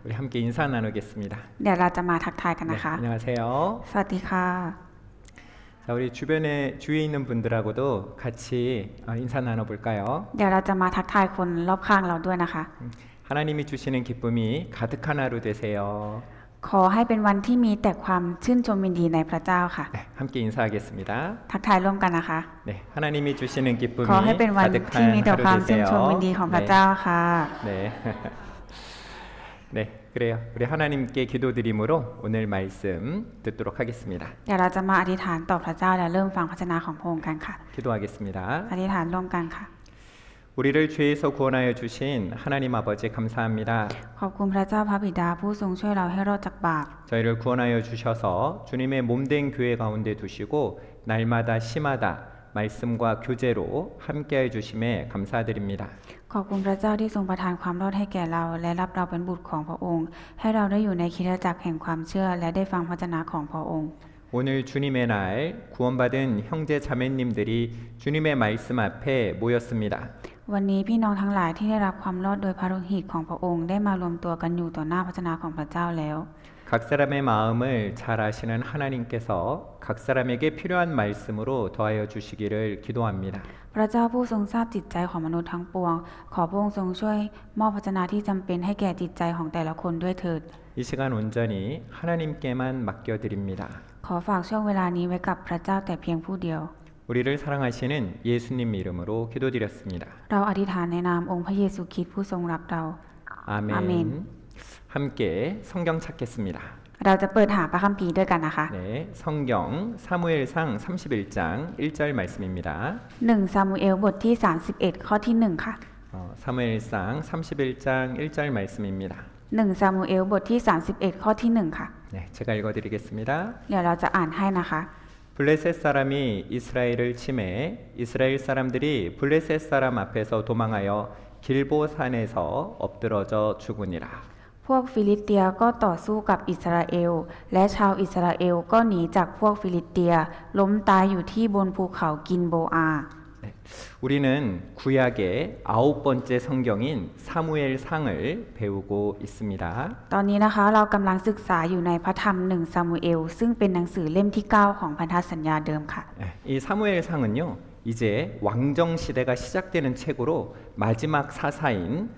우리 함께 인사 나누겠습니다. เดี๋ยวเราจะมาทักทายกันนะ 네, คะ 안녕하세요. สวัสดีค่ะ 자, 우리 주위에 있는 분들하고도 같이 인사 나눠볼까요? เดี๋ยวเราจะมาทักทายคนรอบข้างเราด้วยนะคะ 하나님이 주시는 기쁨이 가득한 하루 되세요. ขอให้เป็นวันที่มีแต่ความชื่นชมยินดีในพระเจ้าค่ะ 네, 함께 인사하겠습니다. ทักทายร่วมกันนะคะ 네, 하나님이 주시는 기쁨이 ขอให้เป็นวันที่มี 가득한 แต่ความ 하루 ชื่นชมยินดี 되세요. ของพระเจ้าค่ะ 네. 네, 그래요. 우리 하나님께 기도드림으로 오늘 말씀 듣도록 하겠습니다. เดี๋ยวเราจะมาอธิษฐานต่อพระเจ้าและเริ่มฟังพระชนะของพระองค์กันค่ะ 기도하겠습니다. อธิษฐานร่วมกันค่ะ 우리를 죄에서 구원하여 주신 하나님 아버지 감사합니다. ขอบคุณพระเจ้าพระบิดาผู้ทรงช่วยเราให้รอดจากบาป 저희를 구원하여 주셔서 주님의 몸된 교회 가운데 두시고 날마다 시마다 말씀과 교제로 함께해 주심에 감사드립니다. ขอบคุณพระเจ้าที่ทรงประทานความรอดให้แก่เราและรับเราเป็นบุตรของพระองค์ ให้เราได้อยู่ในคริสตจักรแห่งความเชื่อและได้ฟังพระชนะของพระองค์ 오늘 주님의 날 구원받은 형제 자매님들이 주님의 말씀 앞에 모였습니다. วันนี้พี่น้องทั้งหลายที่ได้รับความรอดโดยพระโลหิตของพระองค์ได้มารวมตัวกันอยู่ต่อหน้าพระชนะของพระเจ้าแล้ว 각 사람의 마음을 잘 아시는 하나님께서 각 사람에게 필요한 말씀으로 더하여 주시기를 기도합니다. พระเจ้าผู้ทรงทราบจิตใจของมนุษย์ทั้งปวง ขอพระองค์ทรงช่วยมอบพระชนะที่จำเป็นให้แก่จิตใจของแต่ละคนด้วยเถิด 이 시간 온전히 하나님께만 맡겨드립니다. ขอฝากช่วงเวลานี้ไว้กับพระเจ้าแต่เพียงผู้เดียว 우리를 사랑하시는 예수님 이름으로 기도드렸습니다. เราอธิษฐานในนามองค์พระเยซูคริสต์ผู้ทรงรักเรา 아멘. 아멘. 함께 성경 찾겠습니다. เราจะเปิดหาพระคัมภีร์ด้วยกันนะคะ 네, 성경 사무엘상 31장 1절 말씀입니다. 1 ซามูเอลบทที่ 31 ข้อที่ 1 ค่ะ 사무엘상 31장 1절 말씀입니다. 1 ซามูเอลบทที่ 31 ข้อที่ 1 ค่ะ 네, 제가 읽어드리겠습니다. เดี๋ยวเราจะอ่านให้นะคะ 블레셋 사람이 이스라엘을 침해 이스라엘 사람들이 블레셋 사람 앞에서 도망하여 길보산에서 엎드러져 죽으니라. พวกฟิลิสเตียก็ต่อสู้กับอิสราเอลและชาวอิสราเอลก็หนีจากพวกฟิลิสเตียล้มตายอยู่ที่บนภูเขากินโบอา 네, 우리는 구약의 9번째 성경인 사무엘상을 배우고 있습니다. ตอนนี้นะคะเรากำลังศึกษาอยู่ในพระธรรม1ซามูเอลซึ่งเป็นหนังสือเล่มที่ 9 ของพันธสัญญาเดิมค่ะ 네, 이 사무엘상은요 이제 왕정 시대가 시작되는 책으로 마지막 사사인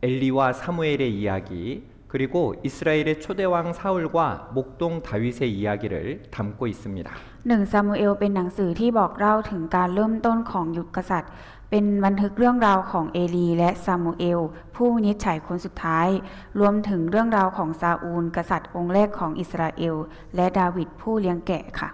엘리와 사무엘의 이야기 그리고 이스라엘의 초대왕 사울과 목동 다윗의 이야기를 담고 있습니다. 1ซามูเอลเป็นหนังสือที่บอกเล่าถึงการเริ่มต้นของยุคกษัตริย์ เป็นบันทึกเรื่องราวของเอลีและซามูเอลผู้วินิจฉัยคนสุดท้าย รวมถึงเรื่องราวของซาอูลกษัตริย์องค์แรกของอิสราเอลและดาวิดผู้เลี้ยงแกะค่ะ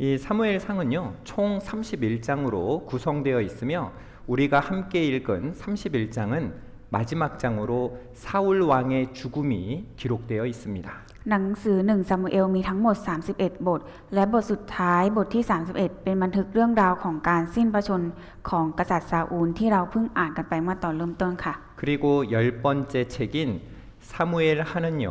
이 사무엘상은요 총 31장으로 구성되어 있으며 우리가 함께 읽은 31장은 마지막 장으로 사울 왕의 죽음이 기록되어 있습니다. หนังสือ1ซามูเอลมีทั้งหมด31บทและบทสุดท้ายบทที่31เป็นบันทึกเรื่องราวของการสิ้นพระชนม์ของกษัตริย์ซาอูลที่เราเพิ่งอ่านกันไปเมื่อตอนเริ่มต้นค่ะ 그리고 10번째 책인 사무엘 하는요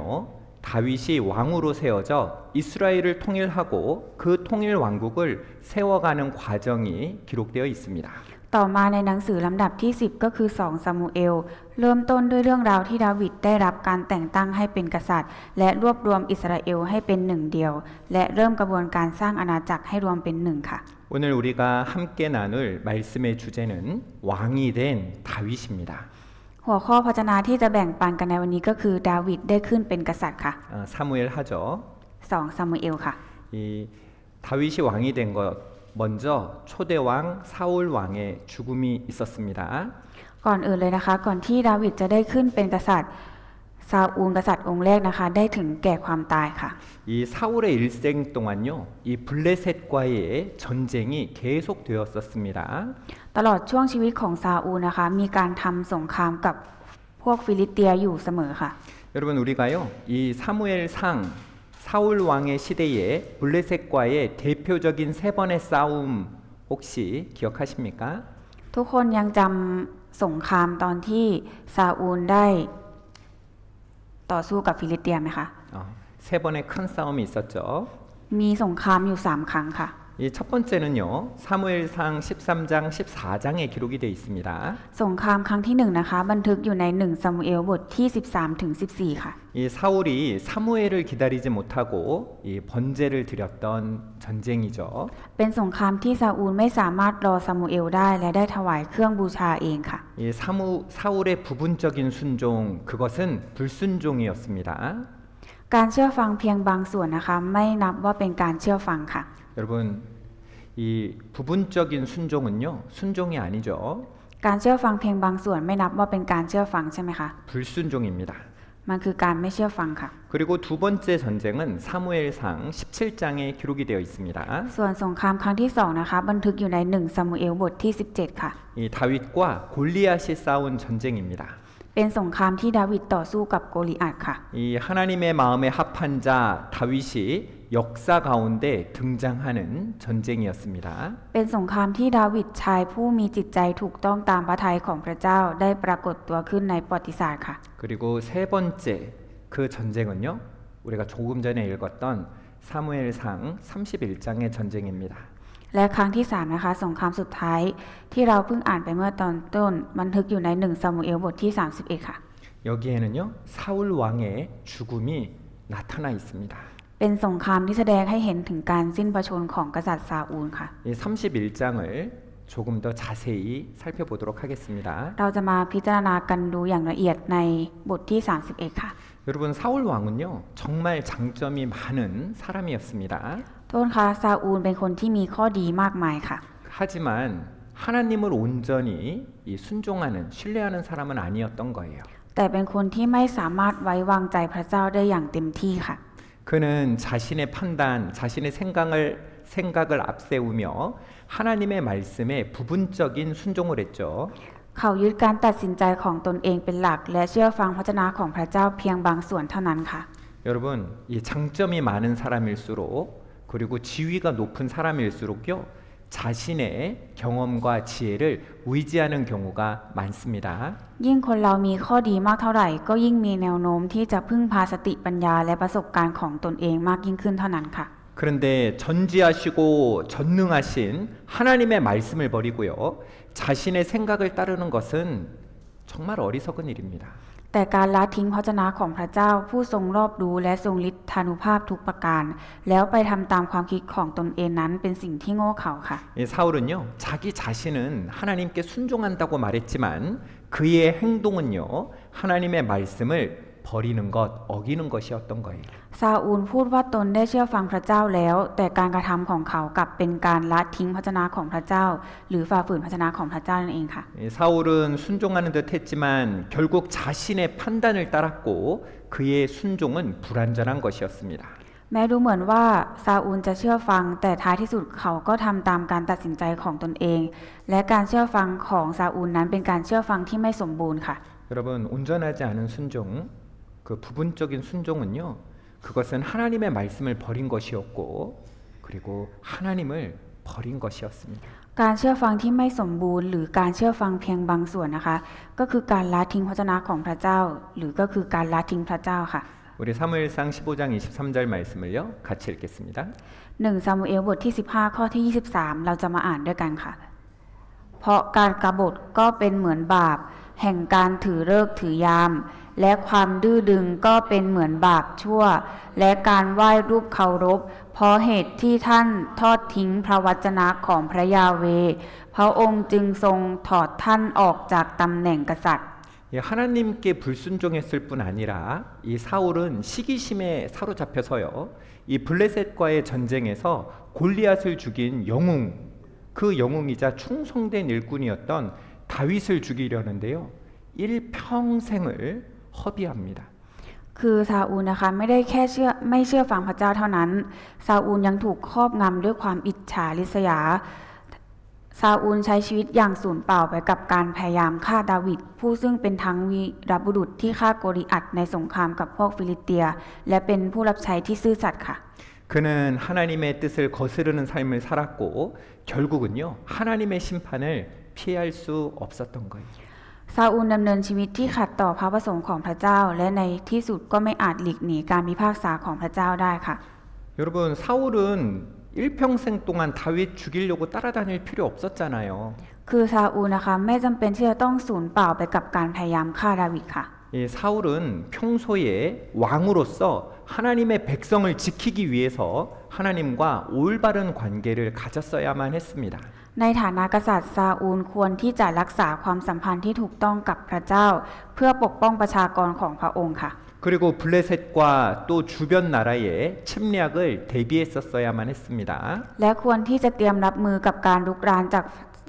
다윗이 왕으로 세워져 이스라엘을 통일하고 그 통일 왕국을 세워가는 과정이 기록되어 있습니다. ต่อมาในหนังสือลำดับที่10ก็คือ2ซามูเอลเริ่มต้นด้วยเรื่องราวที่ดาวิดได้รับการแต่งตั้งให้เป็นกษัตริย์และรวบรวมอิสราเอลให้เป็นหนึ่งเดียวและเริ่มกระบวนการสร้างอาณาจักรให้รวมเป็นหนึ่งค่ะ 오늘 우리가 함께 나눌 말씀의 주제는 왕이 된 다윗입니다. หัวข้อพระชนะที่จะแบ่งปันกันในวันนี้ก็คือดาวิดได้ขึ้นเป็นกษัตริย์ค่ะ 사무엘 하죠. 2ซามูเอลค่ะ 이 다윗이 왕이 된 것 먼저 초대왕 사울 왕의 죽음이 있었습니다. ก่อนอื่นเลยนะคะก่อนที่ดาวิดจะได้ขึ้นเป็นกษัตริย์ซาอูลกษัตริย์องค์แรกนะคะได้ถึงแก่ความตายค่ะ 이 사울의 일생 동안요, 이 블레셋과의 전쟁이 계속되었었습니다. ตลอดช่วงชีวิตของซาอูลนะคะมีการทำสงครามกับพวกฟิลิสเตียอยู่เสมอค่ะ 여러분 우리가요, 이 사무엘상 사울 왕의 시대에 블레셋과의 대표적인 세 번의 싸움 혹시 기억하십니까? ทุกคนยังจำสงครามตอนที่ซาอูลได้ต่อสู้กับฟิลิสเตียไหมคะ 세 번의 큰 싸움이 있었죠. มีสงครามอยู่3ครั้งค่ะ 이 첫 번째는요. 사무엘상 13장 14장에 기록이 되어 있습니다. สงครามครั้งที่1นะคะบันทึกอยู่ใน1ซามูเอลบทที่13ถึง14ค่ะ 이 사울이 사무엘을 기다리지 못하고 이 번제를 드렸던 전쟁이죠. เป็นสงครามที่ซาอูลไม่สามารถรอซามูเอลได้และได้ถวายเครื่องบูชาเองค่ะ 이 사울의 부분적인 순종 그것은 불순종이었습니다. การเชื่อฟังเพียงบางส่วนนะคะไม่นับว่าเป็นการเชื่อฟังค่ะ 여러분 이 부분적인 순종은요. 순종이 아니죠. การเชื่อฟังเพียงบางส่วนไม่นับว่าเป็นการเชื่อฟังใช่ไหมคะ 불순종입니다. มันคือการไม่เชื่อฟังค่ะ 그리고 두 번째 전쟁은 사무엘상 17장에 기록이 되어 있습니다. ส่วนสงครามครั้งที่2นะคะบันทึกอยู่ใน1ซามูเอลบทที่17ค่ะ 이 다윗과 골리앗이 싸운 전쟁입니다. เป็นสงครามที่ดาวิดต่อสู้กับโกลิอัทค่ะ 이 하나님의 마음에 합한 자 다윗이 역사 가운데 등장하는 전쟁이었습니다. เป็นสงครามที่ดาวิดชายผู้มีจิตใจถูกต้องตามพระทัยของพระเจ้าได้ปรากฏตัวขึ้นในประวัติศาสตร์ค่ะ 그리고 세 번째 그 전쟁은요. 우리가 조금 전에 읽었던 사무엘상 31장의 전쟁입니다. และครั้งที่3นะคะสงครามสุดท้ายที่เราเพิ่งอ่านไปเมื่อตอนต้นบันทึกอยู่ใน1ซามูเอลบทที่31ค่ะ 여기에는요. 사울 왕의 죽음이 나타나 있습니다. เป็นสงครามที่แสดงให้เห็นถึงการสิ้นพระชนม์ของกษัตริย์ซาอูลค่ะ 이 31장을 조금 더 자세히 살펴보도록 하겠습니다. เราจะมาพิจารณากันดูอย่างละเอียดในบทที่31ค่ะ 여러분 사울 왕은요. 정말 장점이 많은 사람이었습니다. โทษค่ะซาอูลเป็นคนที่มีข้อดีมากมายค่ะ 하지만 하나님을 온전히 이 순종하는 신뢰하는 사람은 아니었던 거예요. แต่เป็นคนที่ไม่สามารถไว้วางใจพระเจ้าได้อย่างเต็มที่ค่ะ 그는 자신의 판단, 자신의 생각을 앞세우며 하나님의 말씀에 부분적인 순종을 했죠. เขายึดการตัดสินใจของตนเองเป็นหลักและเชื่อฟังพระวจนะของพระเจ้าเพียงบางส่วนเท่านั้นค่ะ 여러분, 이 장점이 많은 사람일수록 그리고 지위가 높은 사람일수록요. 자신의 경험과 지혜를 의지하는 경우가 많습니다. ยิ่งคนเรามีข้อดีมากเท่าไหร่ก็ยิ่งมีแนวโน้มที่จะพึ่งพาสติปัญญาและประสบการณ์ของตนเองมากยิ่งขึ้นเท่านั้นค่ะ 그런데 전지하시고 전능하신 하나님의 말씀을 버리고요. 자신의 생각을 따르는 것은 정말 어리석은 일입니다. แต่การละทิ้งพระวจนะของพระเจ้าผู้ทรงรอบรู้และทรงฤทธานุภาพทุกประการ แล้วไปทำตามความคิดของตนเองนั้นเป็นสิ่งที่โง่เขลาค่ะ 이 사울은요. 자기 자신은 하나님께 순종한다고 말했지만 그의 행동은요. 하나님의 말씀을 버리는 것, 어기는 것이었던 거예요. ซาอูลพูดว่าตนได้เชื่อฟังพระเจ้าแล้ว แต่การกระทำของเขากลับเป็นการละทิ้งพระวจนะของพระเจ้า หรือฝ่าฝืนพระวจนะของพระเจ้านั่นเองค่ะ 이 사울은 순종하는 듯 했지만 결국 자신의 판단을 따랐고 그의 순종은 불완전한 것이었습니다. แม้ดูเหมือนว่าซาอูลจะเชื่อฟังแต่ท้ายที่สุดเขาก็ทำตามการตัดสินใจของตนเอง และการเชื่อฟังของซาอูลนั้นเป็นการเชื่อฟังที่ไม่สมบูรณ์ค่ะ 여러분 온전하지 않은 순종, 그 부분적인 순종은요. 그것은 하나님의 말씀을 버린 것이었고 그리고 하나님을 버린 것이었습니다. การเชื่อฟังที่ไม่สมบูรณ์หรือการเชื่อฟังเพียงบางส่วนนะคะ ก็คือการละทิ้งพระวจนะของพระเจ้า หรือก็คือการละทิ้งพระเจ้าค่ะ 우리 사무엘상 15장 23절 말씀을요. 같이 읽겠습니다. 1ซามูเอลบทที่15ข้อที่23เราจะมาอ่านด้วยกันค่ะ เพราะการกบฏก็เป็นเหมือนบาปแห่งการถือฤกษ์ถือยาม และความดื้อดึงก็เป็นเหมือนบาปชั่ว และการไหว้รูปเคารพ เพราะเหตุที่ท่านทอดทิ้งพระวจนะของพระยาเวห์พระองค์จึงทรงถอดท่านออกจากตำแหน่งกษัตริย์ 하나님께 불순종했을 뿐 아니라 이 사울은 시기심에 사로잡혀서요. 이 블레셋과의 전쟁에서 골리앗을 죽인 영웅, 그 영웅이자 충성된 일꾼이었던 다윗을 죽이려는데요. 일평생을 허비합니다. คือซาอูลนะคะไม่ได้แค่ไม่เชื่อฟังพระเจ้าเท่านั้นซาอูลยังถูกครอบงำด้วยความอิจฉาริษยาซาอูลใช้ชีวิตอย่างสูญเปล่าไปกับการพยายามฆ่าดาวิดผู้ซึ่งเป็นทั้งวีรบุรุษที่ฆ่าโกลิอัทในสงครามกับพวกฟิลิสเตียและเป็นผู้รับใช้ที่ซื่อสัตย์ค่ะ 그는 하나님의 뜻을 거스르는 삶을 살았고 결국은요 하나님의 심판을 피할 수 없었던 거예요. ซาอูลดำเนินชีวิตที่ขัดต่อพระประสงค์ของพระเจ้าและในที่สุดก็ไม่อาจหลีกหนีการพิพากษาของพระเจ้าได้ค่ะ 여러분 사울은 일평생 동안 다윗 죽이려고 따라다닐 필요 없었잖아요. คือซาอูลนะคะไม่จำเป็นที่จะต้องสูญเปล่าไปกับการพยายามฆ่าดาวิดค่ะ 이 사울은 평소에 왕으로서 하나님의 백성을 지키기 위해서 하나님과 올바른 관계를 가졌어야만 했습니다. ในฐานะกษัตริย์ซาอูลควรที่จะรักษาความสัมพันธ์ที่ถูกต้องกับพระเจ้า เพื่อปกป้องประชากรของพระองค์ค่ะ 그리고 블레셋과 또 주변 나라의 침략을 대비했었어야만 했습니다. และควรที่จะเตรียมรับมือกับการรุกรานจาก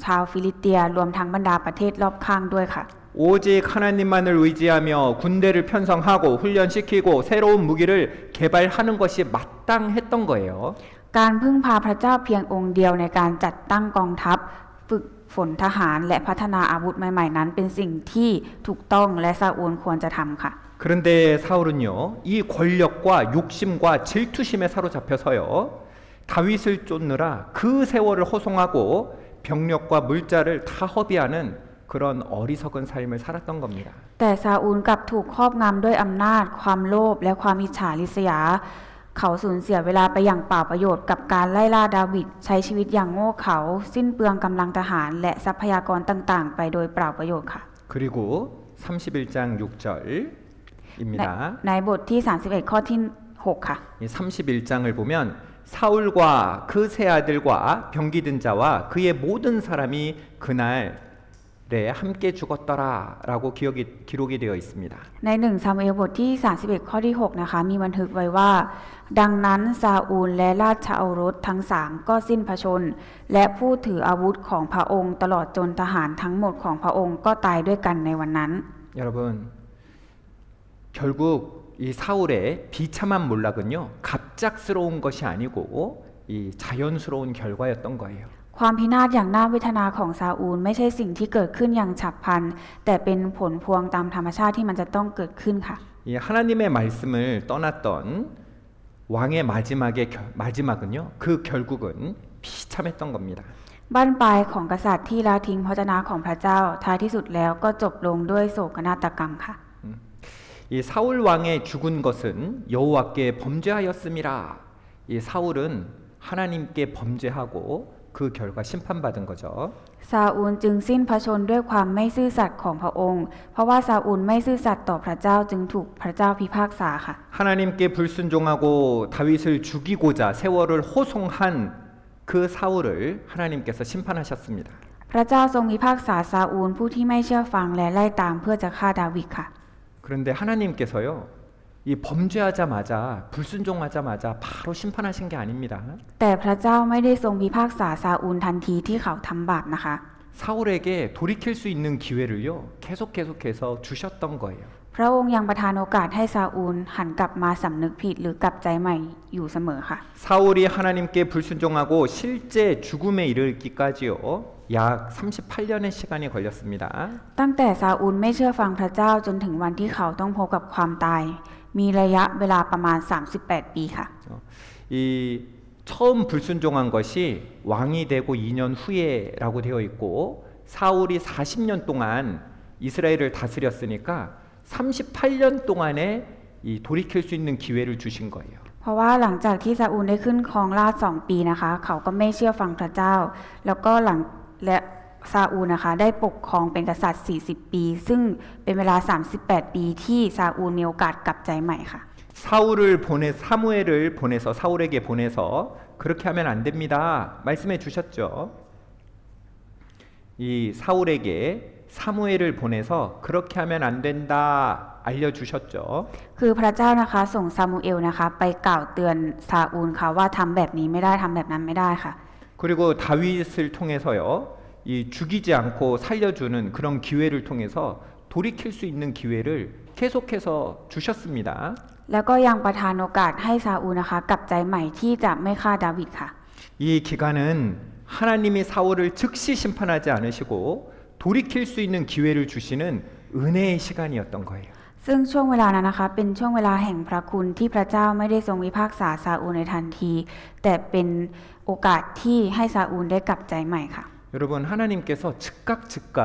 ชาวฟิลิสเตียรวมทั้งบรรดาประเทศรอบข้างด้วยค่ะ 오직 하나님만을 의지하며 군대를 편성하고 훈련시키고 새로운 무기를 개발하는 것이 마땅했던 거예요. การพึ่งพาพระเจ้าเพียงองค์เดียวในการจัดตั้งกองทัพ ฝึกฝนทหารและพัฒนาอาวุธใหม่ๆนั้นเป็นสิ่งที่ถูกต้องและซาอูลควรจะทำค่ะ 그런데 사울은요, 이 권력과 욕심과 질투심에 사로잡혀서요, 다윗을 쫓느라 그 세월을 허송하고 병력과 물자를 다 허비하는 그런 어리석은 삶을 살았던 겁니다. แต่ซาอูลกลับถูกครอบงำด้วยอำนาจ ความโลภและความอิจฉาริษยา เขาสูญเสียเวลาไปอย่างเปล่าประโยชน์กับการไล่ล่าดาวิดใช้ชีวิตอย่างโง่เขลาสิ้นเปลืองกำลังทหารและทรัพยากรต่างๆ ไปโดยเปล่าประโยชน์ค่ะ 그리고 31장 6절입니다. ในบทที่ 31 ข้อที่ 6 ค่ะ 이 31장을 보면 사울과 그 세 아들과 병기든 자와 그의 모든 사람이 그날에 함께 죽었더라라고 기록이 되어 있습니다. ใน1ซามูเอลบทที่ 31 ข้อที่ 6 นะคะมีบันทึกไว้ว่า ดังนั้นซาอูลและราชโอรสทั้ง3ก็สิ้นพระชนม์และผู้ถืออาวุธของพระองค์ตลอดจนทหารทั้งหมดของพระองค์ก็ตายด้วยกันในวันนั้น 여러분, 결국 이 사울의 비참한 몰락은요, 갑작스러운 것이 아니고 이 자연스러운 결과였던 거예요. ความพินาศอย่างน่าเวทนาของซาอูลไม่ใช่สิ่งที่เกิดขึ้นอย่างฉับพลันแต่เป็นผลพวงตามธรรมชาติที่มันจะต้องเกิดขึ้นค่ะ 이 하나님의 말씀을 떠났던 왕의 마지막은요, 그 결국은 비참했던 겁니다. บั้นปลายของกษัตริย์ที่ละทิ้งพระวจนะของพระเจ้าท้ายที่สุดแล้วก็จบลงด้วยโศกนาฏกรรมค่ะ 이 사울 왕의 죽은 것은 여호와께 범죄하였음이라. 이 사울은 하나님께 범죄하고 그 결과 심판받은 거죠. ซาอูลจึงสิ้นพระชนม์ด้วยความไม่ซื่อสัตย์ของพระองค์ เพราะว่าซาอูลไม่ซื่อสัตย์ต่อพระเจ้าจึงถูกพระเจ้าพิพากษาค่ะ 하나님께 불순종하고 다윗을 죽이고자 세월을 호송한 그 사울을 하나님께서 심판하셨습니다. พระเจ้าทรงพิพากษาซาอูลผู้ที่ไม่เชื่อฟังและไล่ตามเพื่อจะฆ่าดาวิดค่ะ 그런데 하나님께서요, 이 범죄하자마자 불순종하자마자 바로 심판하신 게 아닙니다. แต่พระเจ้าไม่ได้ทรงพิพากษาซาอูลทันทีที่เขาทำบาปนะคะ 사울에게 돌이킬 수 있는 기회를요, 계속해서 주셨던 거예요. พระองค์ยังประทานโอกาสให้ซาอูลหันกลับมาสำนึกผิดหรือกลับใจใหม่อยู่เสมอค่ะ 사울이 하나님께 불순종하고 실제 죽음에 이르기까지요, 약 38년의 시간이 걸렸습니다. ตั้งแต่ซาอูลไม่เชื่อฟังพระเจ้าจนถึงวันที่เขาต้องพบกับความตาย มีระยะเวลาประมาณ 38 ปีค่ะ 이 처음 불순종한 것이 왕이 되고 2년 후에라고 되어 있고 사울이 40년 동안 이스라엘을 다스렸으니까 38년 동안에 이 돌이킬 수 있는 기회를 주신 거예요. เพราะว่าหลังจากที่ซาอูลได้ขึ้นครองราชย์2 ปีนะคะ เขาก็ไม่เชื่อฟังพระเจ้า แล้วก็และซาอูลนะคะได้ปกครองเป็นกษัตริย์40 ปี ซึ่งเป็นเวลา 38 ปีที่ซาอูลมีโอกาสกลับใจใหม่ค่ะ 사무엘을 보내서 사울에게 보내서 그렇게 하면 안 됩니다. 말씀해 주셨죠. 이 사울에게 사무엘을 보내서 그렇게 하면 안 된다 알려 주셨죠. คือพระเจ้านะคะส่งซามูเอลนะคะไปกล่าวเตือนซาอูลค่ะว่าทำแบบนี้ไม่ได้ทำแบบนั้นไม่ได้ค่ะ 그리고 다윗을 통해서요, 이 죽이지 않고 살려주는 그런 기회를 통해서 돌이킬 수 있는 기회를 계속해서 주셨습니다. แล้วก็ยังประทานโอกาสให้ซาอูลนะคะกลับใจใหม่ที่จะไม่ฆ่าดาวิดค่ะ 이 기간은 하나님이 사울을 즉시 심판하지 않으시고 돌이킬 수 있는 기회를 주시는 은혜의 시간이었던 거예요. ซึ่งช่วงเวลานั้นนะคะเป็นช่วงเวลาแห่งพระคุณที่พระเจ้าไม่ได้ทรงพิพากษาซาอูลในทันที แต่เป็นโอกาสที่ให้ซาอูลได้กลับใจใหม่ค่ะ 여러분, 하나님께서 즉각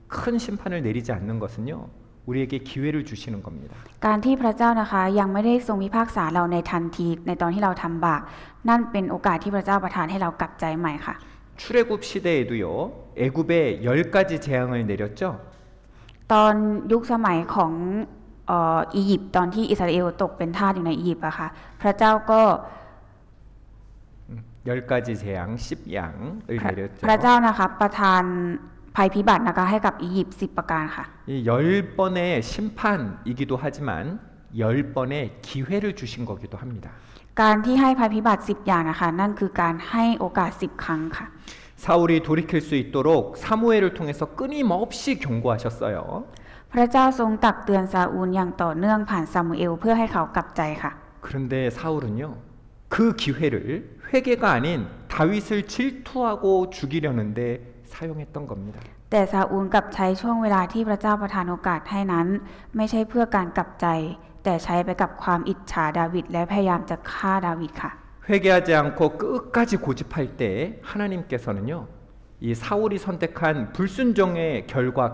큰 심판을 내리지 않는 것은요, 우리에게 기회를 주시는 겁니다. การที่พระเจ้านะคะยังไม่ได้ทรงพิพากษาเราในทันทีในตอนที่เราทำบาปนั่นเป็นโอกาสที่พระเจ้าประทานให้เรากลับใจใหม่ค่ะ 출애굽 시대에도요. 애굽에 10가지 재앙을 내렸죠. ตอนยุคสมัยของอียิปต์ตอนที่อิสราเอลตกเป็นทาสอยู่ในอียิปต์อะค่ะพระเจ้าก็ 10가지 재앙 10양을 พระเจ้า 내렸죠. นะคะประทานภัยพิบัตินะคะให้กับอียิปต์10 ประการค่ะ 이 10번의 심판이기도 하지만 10번의 기회를 주신 거기도 합니다. การที่ให้ภัยพิบัติ10 อย่างนะคะนั่นคือการให้โอกาส10 ครั้งค่ะ 사울이 돌이킬 수 있도록 사무엘을 통해서 끊임없이 경고하셨어요. พระเจ้าทรงตักเตือนซาอูลอย่างต่อเนื่องผ่านซามูเอลเพื่อให้เขากลับใจค่ะ 그런데 사울은요. 그 기회를 회개가 아닌 다윗을 질투하고 죽이려는데 사용했던 겁니다. แต่ซาอูลกลับใช้ช่วงเวลาที่พระเจ้าประทานโอกาสให้นั้นไม่ใช่เพื่อการกลับใจแต่ใช้ไปกับความอิจฉาดาวิดและพยายามจะฆ่าดาวิดค่ะ 회개하지 않고 끝까지 고집할 때 하나님께서는요. 이 사울이 선택한 불순종의 결과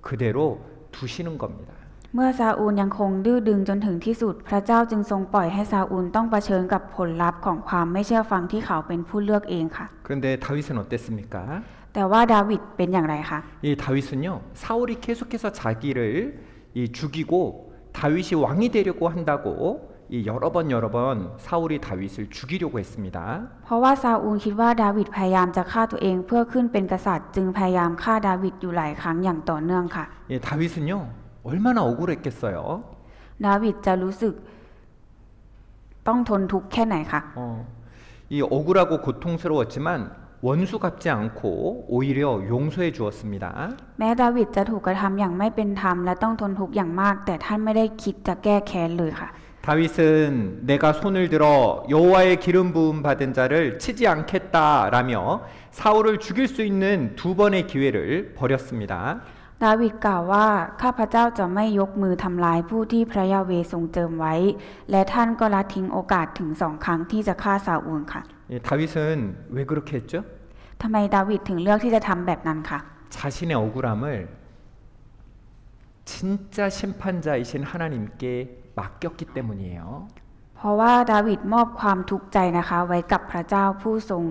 그대로 두시는 겁니다. เมื่อซาอูลยังคงดื้อดึงจนถึงที่สุดพระเจ้าจึงทรงปล่อยให้ซาอูลต้องเผชิญกับผลลัพธ์ของความไม่เชื่อฟังที่เขาเป็นผู้เลือกเองค่ะ 그런데 다윗은 어땠습니까? แต่ว่าดาวิดเป็นอย่างไรคะ 이 다윗은요. 사울이 계속해서 자기를 이 죽이고 다윗이 왕이 되려고 한다고 이 여러 번 사울이 다윗을 죽이려고 했습니다. เพราะว่าซาอูลคิดว่าดาวิดพยายามจะฆ่าตัวเองเพื่อขึ้นเป็นกษัตริย์จึงพยายามฆ่าดาวิดอยู่หลายครั้งอย่างต่อเนื่องค่ะ 이 다윗은요. 얼마나 억울했겠어요. ดาวิดจะรู้สึกต้องทนทุกข์แค่ไหนคะ 이 억울하고 고통스러웠지만 원수 갚지 않고 오히려 용서해 주었습니다. แม้ดาวิดจะถูกกระทำอย่างไม่เป็นธรรมและต้องทนทุกข์อย่างมากแต่ท่านไม่ได้คิดจะแก้แค้นเลยค่ะ 다윗은 내가 손을 들어 여호와의 기름 부음 받은 자를 치지 않겠다라며 사울을 죽일 수 있는 2번의 기회를 버렸습니다. ดาวิดกล่าวว่าข้าพเจ้าจะไม่ยกมือทำลายผู้ที่พระยาเวห์ทรงเจิมไว้และท่านก็ละทิ้งโอกาสถึง2 ครั้งที่จะฆ่าซาอูลค่ะ 다윗은 왜 그렇게 했죠? ทำไมดาวิดถึงเลือกที่จะทำแบบนั้นคะ 자신의 억울함을 진짜 심판자이신 하나님께 맡겼기 때문이에요. เพราะว่าดาวิดมอบความทุกข์ใจนะคะไว้กับพระเจ้าผู้ทรง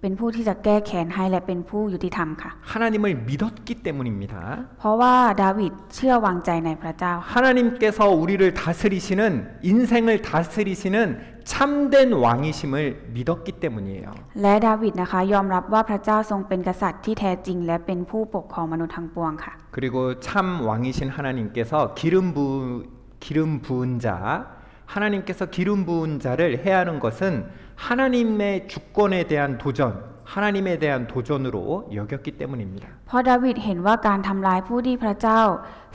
เป็นผู้ที่จะแก้แค้นให้และเป็นผู้ยุติธรรมค่ะ 하나님을 믿었기 때문입니다. เพราะว่าดาวิดเชื่อวางใจในพระเจ้า 하나님께서 우리를 다스리시는 인생을 다스리시는 참된 왕이심을 믿었기 때문이에요. และดาวิดนะคะยอมรับว่าพระเจ้าทรงเป็นกษัตริย์ที่แท้จริงและเป็นผู้ปกครองมนุษย์ทั้งปวงค่ะ 그리고 참 왕이신 하나님께서 기름 부은 자 하나님께서 기름 부은 자를 해야 하는 것은 하나님의 주권에 대한 도전, 하나님에 대한 도전으로 여겼기 때문입니다. เพราะดาวิดเห็นว่าการทำลายผู้ที่พระเจ้า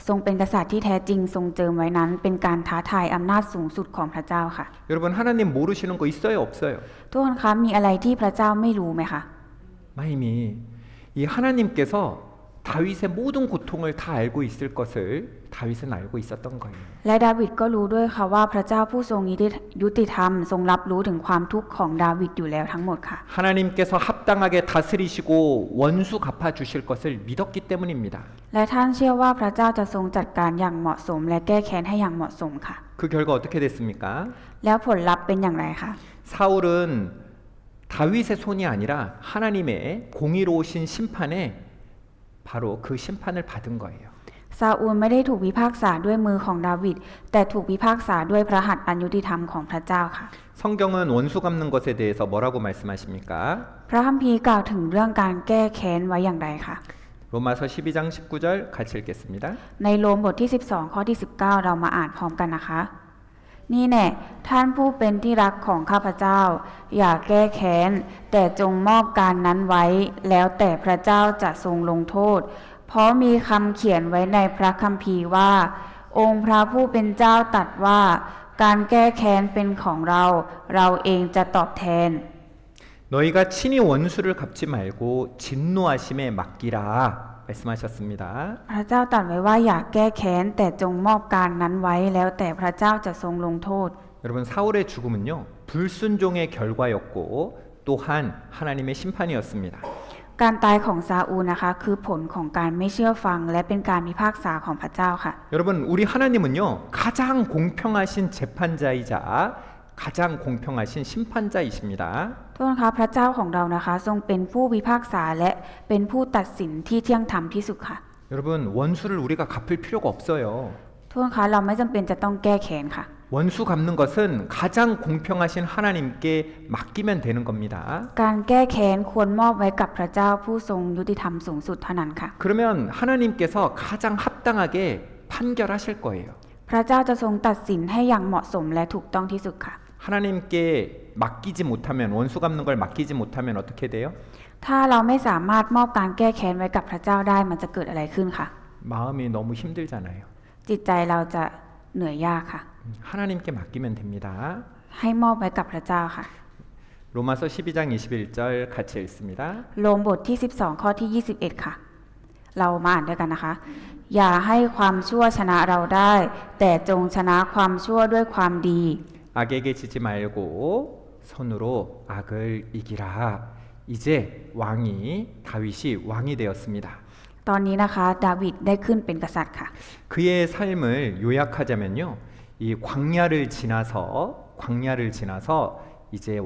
ทรงเป็นกษัตริย์ที่แท้จริงทรงเจิมไว้นั้นเป็นการท้าทายอำนาจสูงสุดของพระเจ้าค่ะ 여러분 하나님 모르시는 거 있어요, 없어요? ทุกคนคะมีอะไรที่พระเจ้าไม่รู้ไหมคะ 마이미 이 하나님께서 다윗의 모든 고통을 다 알고 있을 것을 다윗은 알고 있었던 거예요. และดาวิดก็รู้ด้วยค่ะว่าพระเจ้าผู้ทรงยุติธรรมทรงรับรู้ถึงความทุกข์ของดาวิดอยู่แล้วทั้งหมดค่ะ 하나님께서 합당하게 다스리시고 원수 갚아 주실 것을 믿었기 때문입니다. และท่านเชื่อว่าพระเจ้าจะทรงจัดการอย่างเหมาะสมและแก้แค้นให้อย่างเหมาะสมค่ะ 그 결과 어떻게 됐습니까? แล้วผลลัพธ์เป็นอย่างไรคะ 사울은 다윗의 손이 아니라 하나님의 공의로우신 심판에 바로 그 심판을 받은 거예요. ซาอูลไม่ได้ถูกพิพากษาด้วยมือของดาวิดแต่ถูกพิพากษาด้วยพระหัตถ์อันยุติธรรมของพระเจ้าค่ะ 성경은 원수 갚는 것에 대해서 뭐라고 말씀하십니까? พระคัมภีร์กล่าวถึงเรื่องการแก้แค้นไว้อย่างไรคะ 로마서 12장 19절 같이 읽겠습니다. ในโรมบทที่12ข้อที่19เรามาอ่านพร้อมกันนะคะ นี่แน่ท่านผู้เป็นที่รักของข้าพเจ้าอย่าแก้แค้นแต่จงมอบการนั้นไว้แล้วแต่พระเจ้าจะทรงลงโทษเพราะมีคำเขียนไว้ในพระคัมภีร์ว่าองค์พระผู้เป็นเจ้าตรัสว่าการแก้แค้นเป็นของเราเราเองจะตอบแทน 너희가 친히 원수를 갚지 말고 진노하심에 맡기라 말씀하셨습니다. พระเจ้าตรัสไว้ว่าอย่าแก้แค้นแต่จงมอบการนั้นไว้แล้วแต่พระเจ้าจะทรงลงโทษ 여러분 사울의 죽음은요 불순종의 결과였고 또한 하나님의 심판이었습니다. การตายของซาอูลนะคะคือผลของการไม่เชื่อฟังและเป็นการพิพากษาของพระเจ้าค่ะ 여러분, 우리 하나님은요, 가장 공평하신 재판자이자 가장 공평하신 심판자이십니다. ทุกคนคะพระเจ้าของเรานะคะทรงเป็นผู้พิพากษาและเป็นผู้ตัดสินที่เที่ยงธรรมที่สุดค่ะ 여러분, 원수를 우리가 갚을 필요가 없어요. ทุกคนคะเราไม่จำเป็นจะต้องแก้แค้นค่ะ 원수 갚는 것은 가장 공평하신 하나님께 맡기면 되는 겁니다. การแก้แค้นควรมอบไว้กับพระเจ้าผู้ทรงยุติธรรมสูงสุดเท่านั้นค่ะ 그러면 하나님께서 가장 합당하게 판결하실 거예요. พระเจ้าจะทรงตัดสินให้อย่างเหมาะสมและถูกต้องที่สุดค่ะ 하나님께 맡기지 못하면 원수 갚는 걸 맡기지 못하면 어떻게 돼요? ถ้าเราไม่สามารถมอบการแก้แค้นไว้กับพระเจ้าได้มันจะเกิดอะไรขึ้นค่ะ 마음이 너무 힘들잖아요. จิตใจเราจะเหนื่อยยากค่ะ 하나님께 맡기면 됩니다. ให้มอบไว้กับพระเจ้าค่ะ 로마서 12장 21절 같이 읽습니다. โรมบทที่ 12 ข้อที่ 21 ค่ะ เรามาอ่านด้วยกันนะคะ อย่าให้ความชั่วชนะเราได้ แต่จงชนะความชั่วด้วยความดี 악에게 지지 말고 선으로 악을 이기라. 이제 왕이 다윗이 왕이 되었습니다. ตอนนี้นะคะดาวิดได้ขึ้นเป็นกษัตริย์ค่ะ 그의 삶을 요약하자면요. 이 광야를 지나서 이제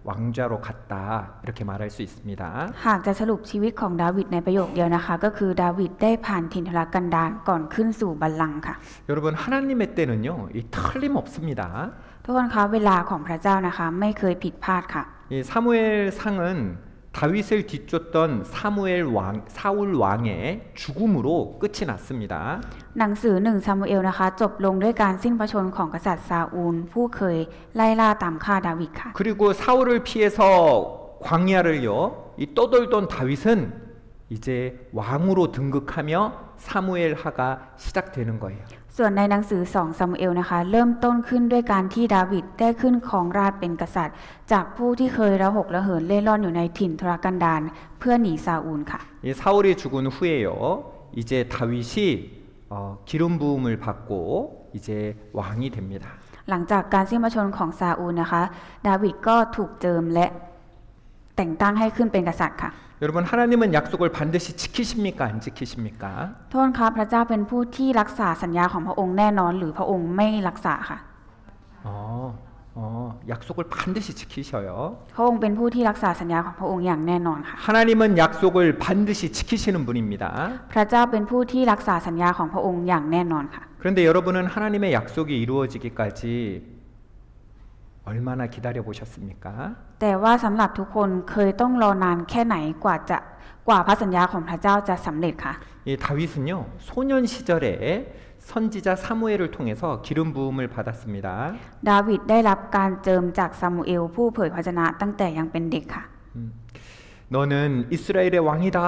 왕좌로 갔다. 이렇게 말할 수 있습니다. หากจะสรุปชีวิตของดาวิดในประโยคเดียวนะคะ ก็คือดาวิดได้ผ่านถิ่นทุรกันดารก่อนขึ้นสู่บัลลังก์ค่ะ 여러분 하나님의 때는요. 이 틀림없습니다. ทุกคนคะเวลาของพระเจ้านะคะไม่เคยผิดพลาดค่ะ 이 사무엘 상은 다윗을 뒤쫓던 사울 왕의 죽음으로 끝이 났습니다. หนังสือ1ซามูเอลนะคะจบลงด้วยการสิ้นพระชนม์ของกษัตริย์ซาอูลผู้เคยไล่ล่าตามฆ่าดาวิดค่ะ 그리고 사울을 피해서 광야를요 이 떠돌던 다윗은 이제 왕으로 등극하며 사무엘하가 시작되는 거예요. ส่วนในหนังสือ2ซามูเอลนะคะเริ่มต้นขึ้นด้วยการที่ดาวิดได้ขึ้นครองราชย์เป็นกษัตริย์ จากผู้ที่เคยระหกระเหินเล่ร่อนอยู่ในถิ่นทุรกันดารเพื่อหนีซาอูลค่ะ 이 사울이 죽은 후에요 이제 다윗이 기름 부음을 받고 이제 왕이 됩니다. หลังจากการสิ้นพระชนม์ของซาอูลนะคะดาวิดก็ถูกเจิมและแต่งตั้งให้ขึ้นเป็นกษัตริย์ค่ะ 여러분 하나님은 약속을 반드시 지키십니까 안 지키십니까? โทษครับพระเจ้าเป็นผู้ที่รักษาสัญญาของพระองค์แน่นอนหรือพระองค์ไม่รักษาค่ะ 약속을 반드시 지키셔요. พระองค์เป็นผู้ที่รักษาสัญญาของพระองค์อย่างแน่นอนค่ะ 하나님은 약속을 반드시 지키시는 분입니다. พระเจ้าเป็นผู้ที่รักษาสัญญาของพระองค์อย่างแน่นอนค่ะ 그런데 여러분은 하나님의 약속이 이루어지기까지 얼마나 기다려 보셨습니까? แต่ว่าสำหรับทุกคนเคยต้องรอนานแค่ไหนกว่าพระสัญญาของพระเจ้าจะสำเร็จค่ะ 이 다윗은요 소년 시절에 선지자 사무엘을 통해서 기름 부음을 받았습니다. ดาวิดได้รับการเจิมจากซามูเอลผู้เผยพระชนะตั้งแต่ยังเป็นเด็กค่ะ 너는 이스라엘의 왕이다.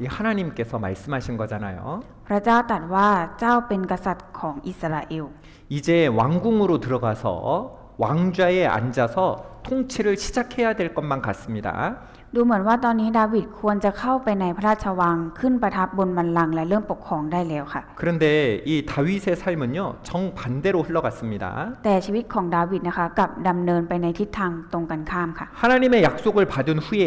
이 하나님께서 말씀하신 거잖아요. พระเจ้าตรัสว่าเจ้าเป็นกษัตริย์ของอิสราเอล 이제 왕궁으로 들어가서 왕좌에 앉아서 통치를 시작해야 될 것만 같습니다. ดูเหมือนว่าตอนนี้ดาวิดควรจะเข้าไปในพระราชวังขึ้นประทับบนบัลลังก์และเริ่มปกครองได้แล้วค่ะ 그런데 이 다윗의 삶은요 정반대로 흘러갔습니다. แต่ชีวิตของดาวิดนะคะกลับดำเนินไปในทิศทางตรงกันข้ามค่ะ 하나님의 약속을 받은 후에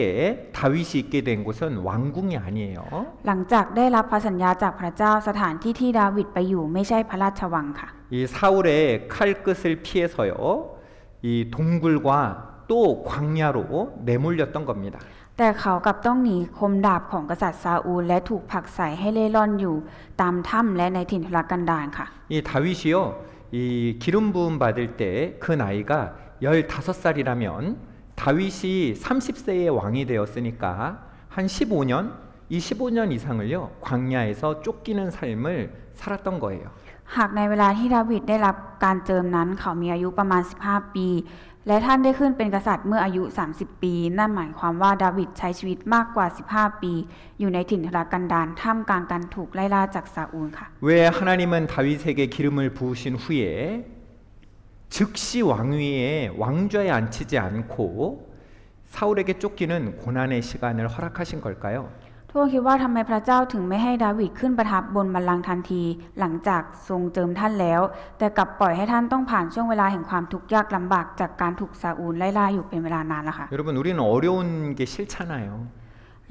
다윗이 있게 된 곳은 왕궁이 아니에요. หลังจากได้รับพระสัญญาจากพระเจ้าสถานที่ที่ดาวิดไปอยู่ไม่ใช่พระราชวังค่ะ 이 사울의 칼끝을 피해서요 이 동굴과 또 광야로 내몰렸던 겁니다. แต่เขากลับต้องหนีคมดาบของกษัตริย์ซาอูลและถูกผลักใส่ให้เล่ร่อนอยู่ตามถ้ำและในถิ่นทุรกันดารค่ะ 이 다윗이요 이 기름 부음 받을 때 그 나이가 15살이라면 다윗이 30세의 왕이 되었으니까 한 15년 이 15년 이상을요 광야에서 쫓기는 삶을 살았던 거예요. หากในเวลาที่ดาวิดได้รับการเจิมนั้นเขามีอายุประมาณ15 ปีและท่านได้ขึ้นเป็นกษัตริย์เมื่ออายุ30 ปีนั่นหมายความว่าดาวิดใช้ชีวิตมากกว่า15 ปีอยู่ในถิ่นทุรกันดารท่ามกลางการถูกไล่ล่าจากซาอูลค่ะ 왜 하나님은 다윗에게 기름을 부으신 후에 즉시 왕위에 왕좌에 앉히지 않고 사울에게 쫓기는 고난의 시간을 허락하신 걸까요? ทุกคนคิดว่าทำไมพระเจ้าถึงไม่ให้ดาวิดขึ้นประทับบนบัลลังก์ทันทีหลังจากทรงเจิมท่านแล้วแต่กลับปล่อยให้ท่านต้องผ่านช่วงเวลาแห่งความทุกข์ยากลำบากจากการถูกซาอูลไล่ล่าอยู่เป็นเวลานานแล้วค่ะ 여러분 우리는 어려운 게 싫잖아요.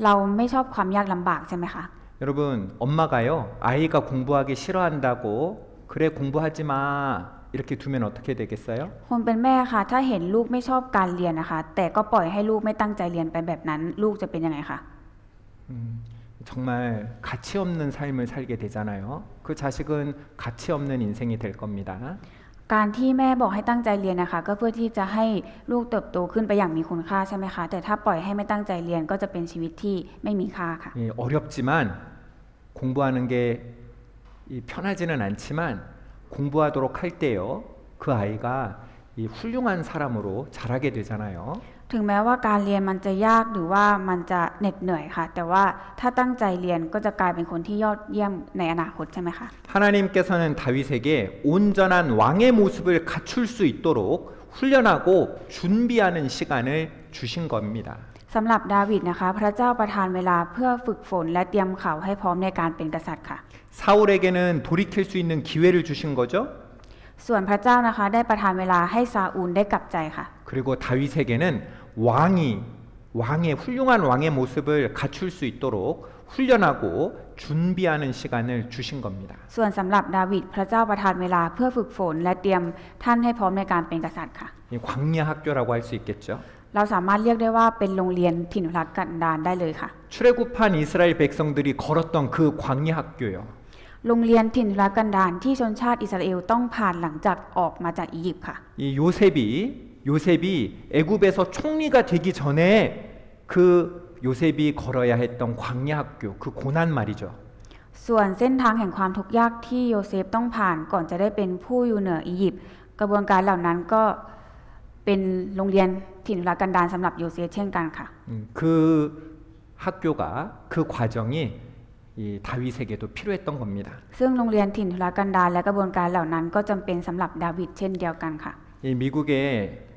เราไม่ชอบความยากลำบากใช่ไหมคะ 여러분, 엄마가요, 아이가 공부하기 싫어한다고, 그래, 공부하지 마. 이렇게 두면 어떻게 되겠어요? คนเป็นแม่ค่ะ ถ้าเห็นลูกไม่ชอบการเรียนนะคะ แต่ก็ปล่อยให้ลูกไม่ตั้งใจเรียนไปแบบนั้น ลูกจะเป็นยังไงคะ 정말 가치 없는 삶을 살게 되잖아요. 그 자식은 가치 없는 인생이 될 겁니다. การที่แม่บอกให้ตั้งใจเรียนนะคะ ก็เพื่อที่จะให้ลูกเติบโตขึ้นไปอย่างมีคุณค่าใช่ไหมคะ แต่ถ้าปล่อยให้ไม่ตั้งใจเรียนก็จะเป็นชีวิตที่ไม่มีค่าค่ะ 어렵지만 공부하는 게 편하지는 않지만 공부하도록 할 때요, 그 아이가 이 훌륭한 사람으로 자라게 되잖아요. ถึงแม้ว่าการเรียนมันจะยากหรือว่ามันจะเหน็ดเหนื่อยค่ะ แต่ว่าถ้าตั้งใจเรียนก็จะกลายเป็นคนที่ยอดเยี่ยมในอนาคตใช่ไหมคะ 하나님께서는 다윗에게 온전한 왕의 모습을 갖출 수 있도록 훈련하고 준비하는 시간을 주신 겁니다. สำหรับดาวิดนะคะ พระเจ้าประทานเวลาเพื่อฝึกฝนและเตรียมเขาให้พร้อมในการเป็นกษัตริย์ค่ะ 사울에게는 돌이킬 수 있는 기회를 주신 거죠. ส่วนพระเจ้านะคะได้ประทานเวลาให้ซาอูลได้กลับใจค่ะ 그리고 다윗에게는 왕의 훌륭한 왕의 모습을 갖출 수 있도록 훈련하고 준비하는 시간을 주신 겁니다. ส่วนสำหรับดาวิดพระเจ้าประทานเวลาเพื่อฝึกฝนและเตรียมท่านให้พร้อมในการเป็นกษัตริย์ค่ะ 이 광야 학교라고 할 수 있겠죠. เราสามารถเรียกได้ว่าเป็นโรงเรียนถิ่นทุรกันดารได้เลยค่ะ 출애굽한 이스라엘 백성들이 걸었던 그 광야 학교요. โรงเรียนถิ่นทุรกันดารที่ชนชาติอิสราเอลต้องผ่านหลังจากออกมาจากอียิปต์ค่ะ 이 요셉이 애굽에서 총리가 되기 전에 그 요셉이 걸어야 했던 광야 학교, 그 고난 말이죠. ส่วนเส้นทางแห่งความทุกข์ยากที่โยเซฟต้องผ่านก่อนจะได้เป็นผู้อยู่เหนืออียิปต์กระบวนการเหล่านั้นก็เป็นโรงเรียนถิ่นทุรกันดารสำหรับโยเซฟเช่นกันค่ะ 그 학교가 그 과정이 이 다윗에게도 필요했던 겁니다. ซึ่งโรงเรียนถิ่นทุรกันดารและกระบวนการเหล่านั้นก็จำเป็นสำหรับดาวิดเช่นเดียวกันค่ะ 이 미국의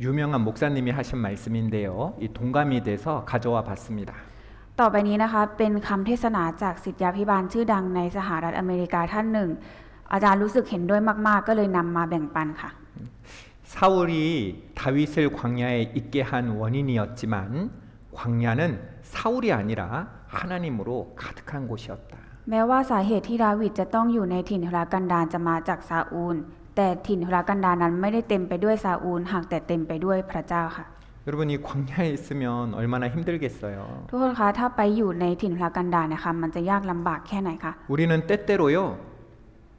유명한 목사님이 하신 말씀인데요. 이 동감이 돼서 가져와 봤습니다. ต่อไปนี้นะคะเป็นคำเทศนาจากศิษยาภิบาลชื่อดังในสหรัฐอเมริกาท่านหนึ่ง อาจารย์รู้สึกเห็นด้วยมากๆ ก็เลยนำมาแบ่งปันค่ะ 사울이 다윗을 광야에 있게 한 원인이었지만 광야는 사울이 아니라 하나님으로 가득한 곳이었다. แม้ว่าสาเหตุที่ดาวิดจะต้องอยู่ในถิ่นทุรกันดารจะมาจากซาอูล แต่ถิ่นทุรกันดารนั้นไม่ได้เต็มไปด้วยซาอูลหากแต่เต็มไปด้วยพระเจ้าค่ะ 여러분 이 광야에 있으면 얼마나 힘들겠어요. ทุกคนคะถ้าไปอยู่ในถิ่นทุรกันดารนะคะมันจะยากลำบากแค่ไหนคะ 우리는 때때로요.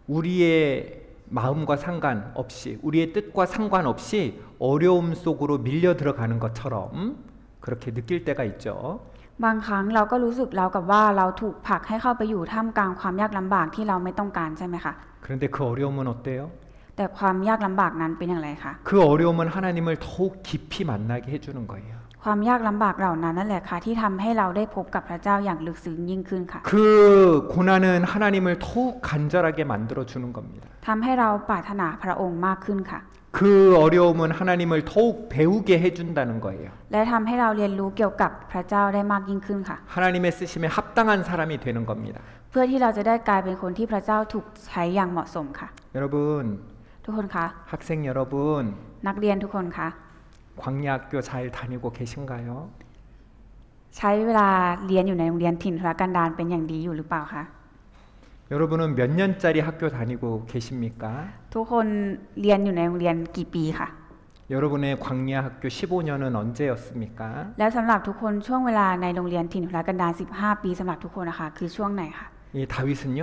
우리의 마음과 상관없이 우리의 뜻과 상관없이 어려움 속으로 밀려 들어가는 것처럼 그렇게 느낄 때가 있죠. บางครั้งเราก็รู้สึกแล้วกับว่าเราถูกผลักให้เข้าไปอยู่ท่ามกลางความยากลำบากที่เราไม่ต้องการใช่ไหมคะ 그런데 그 어려움은 어때요? แต่ความยากลำบากนั้นเป็นอย่างไรคะ 그 어려움은 하나님을 더욱 깊이 만나게 해주는 거예요. ความยากลำบากเหล่านั้นนั่นแหละค่ะที่ทำให้เราได้พบกับพระเจ้าอย่างลึกซึ้งยิ่งขึ้นค่ะ 그 고난은 하나님을 더욱 간절하게 만들어 주는 겁니다. ทำให้เราปรารถนาพระองค์มากขึ้นค่ะ 그 어려움은 하나님을 더욱 배우게 해준다는 거예요. และทำให้เราเรียนรู้เกี่ยวกับพระเจ้าได้มากยิ่งขึ้นค่ะ 하나님의 쓰심에 합당한 사람이 되는 겁니다. เพื่อที่เราจะได้กลายเป็นคนที่พระเจ้าถูกใช้อย่างเหมาะสมค่ะ 여러분, ทุกคนคะ 학생 여러분, นักเรียนทุกคนคะ 광야 학교 잘 다니고 계신가요? ใช้เวลาเรียนอยู่ในโรงเรียนถิ่นทุรกันดารเป็นอย่างดีอยู่หรือเปล่าคะ 여러분은 몇 년짜리 학교 다니고 계십니까? ทุกคนเรียนอยู่ในโรงเรียนกี่ปีค่ะ 여러분의 광야 학교 15년은 언제였습니까? แล้วสำหรับทุกคนช่วงเวลาในโรงเรียนถิ่นทุรกันดาร15 ปีสำหรับทุกคนนะคะคือช่วงไหนคะ 이 다윗은요,